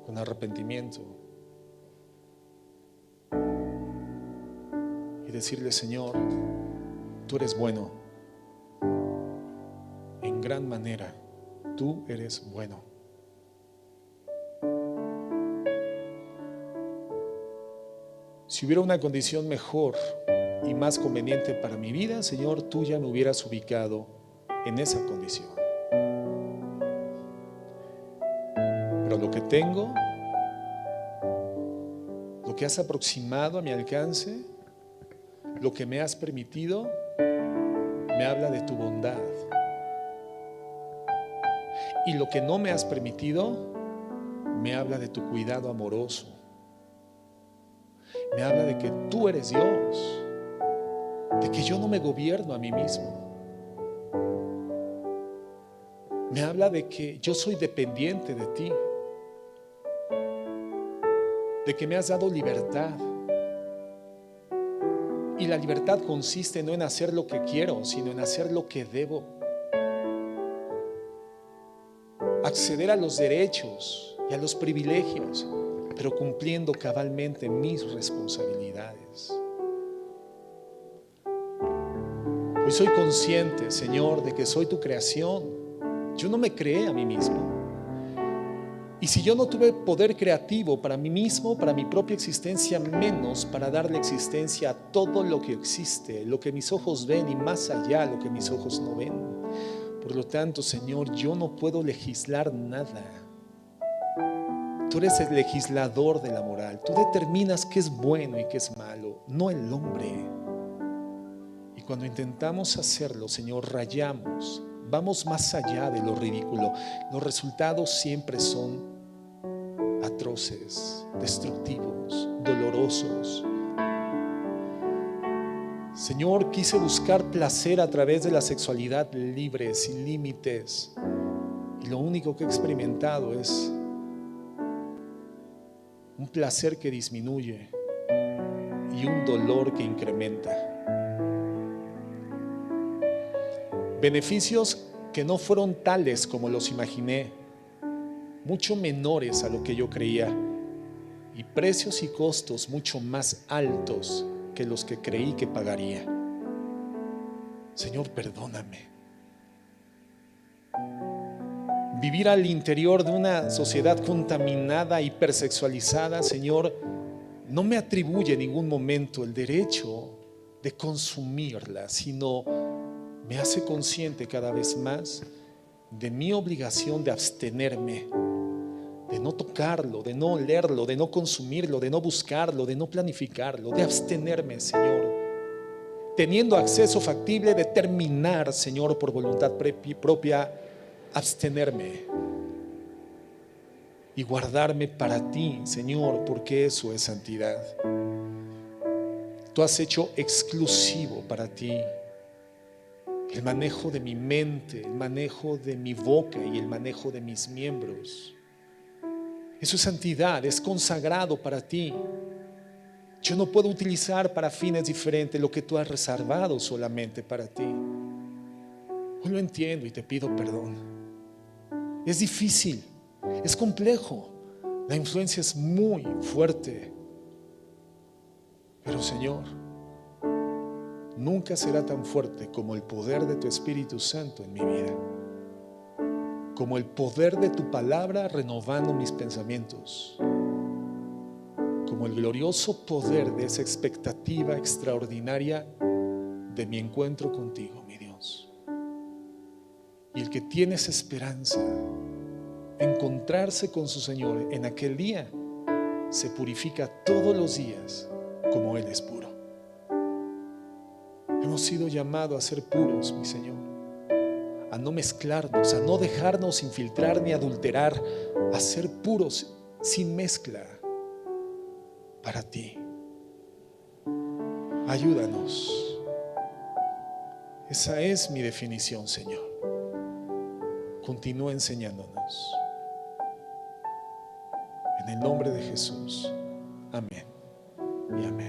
con arrepentimiento y decirle, Señor, tú eres bueno en gran manera tú eres bueno. Si hubiera una condición mejor y más conveniente para mi vida, Señor, tú ya me hubieras ubicado en esa condición. Pero lo que tengo, lo que has aproximado a mi alcance, lo que me has permitido, me habla de tu bondad. Y lo que no me has permitido, me habla de tu cuidado amoroso. Me habla de que tú eres Dios, de que yo no me gobierno a mí mismo. Me habla de que yo soy dependiente de ti, de que me has dado libertad. Y la libertad consiste no en hacer lo que quiero, sino en hacer lo que debo. Acceder a los derechos y a los privilegios, pero cumpliendo cabalmente mis responsabilidades. Hoy soy consciente, Señor, de que soy tu creación. Yo no me creé a mí mismo. Y si yo no tuve poder creativo para mí mismo, para mi propia existencia, menos para darle existencia a todo lo que existe, lo que mis ojos ven y más allá lo que mis ojos no ven. Por lo tanto, Señor, yo no puedo legislar nada. Tú eres el legislador de la moral. Tú determinas qué es bueno y qué es malo, no el hombre. Y cuando intentamos hacerlo, Señor, rayamos, vamos más allá de lo ridículo. Los resultados siempre son atroces, destructivos, dolorosos. Señor, quise buscar placer a través de la sexualidad libre, sin límites. Y lo único que he experimentado es un placer que disminuye y un dolor que incrementa. Beneficios que no fueron tales como los imaginé, mucho menores a lo que yo creía, y precios y costos mucho más altos que los que creí que pagaría. Señor, perdóname. Vivir al interior de una sociedad contaminada, hipersexualizada, Señor, no me atribuye en ningún momento el derecho de consumirla, sino me hace consciente cada vez más de mi obligación de abstenerme, de no tocarlo, de no olerlo, de no consumirlo, de no buscarlo, de no planificarlo, de abstenerme, Señor, teniendo acceso factible, de terminar, Señor, por voluntad propia, abstenerme y guardarme para ti, Señor, porque eso es santidad. Tú has hecho exclusivo para ti el manejo de mi mente, el manejo de mi boca y el manejo de mis miembros. Eso es santidad, es consagrado para ti. Yo no puedo utilizar para fines diferentes lo que tú has reservado solamente para ti. Hoy lo entiendo y te pido perdón. Es difícil, es complejo, la influencia es muy fuerte. Pero Señor, nunca será tan fuerte como el poder de tu Espíritu Santo en mi vida, como el poder de tu palabra renovando mis pensamientos, como el glorioso poder de esa expectativa extraordinaria de mi encuentro contigo, mi Dios. Y el que tiene esa esperanza, encontrarse con su Señor en aquel día, se purifica todos los días como Él es puro. Hemos sido llamados a ser puros, mi Señor, a no mezclarnos, a no dejarnos infiltrar ni adulterar, a ser puros sin mezcla para ti. Ayúdanos. Esa es mi definición, Señor. Continúa enseñándonos. En el nombre de Jesús. Amén y amén.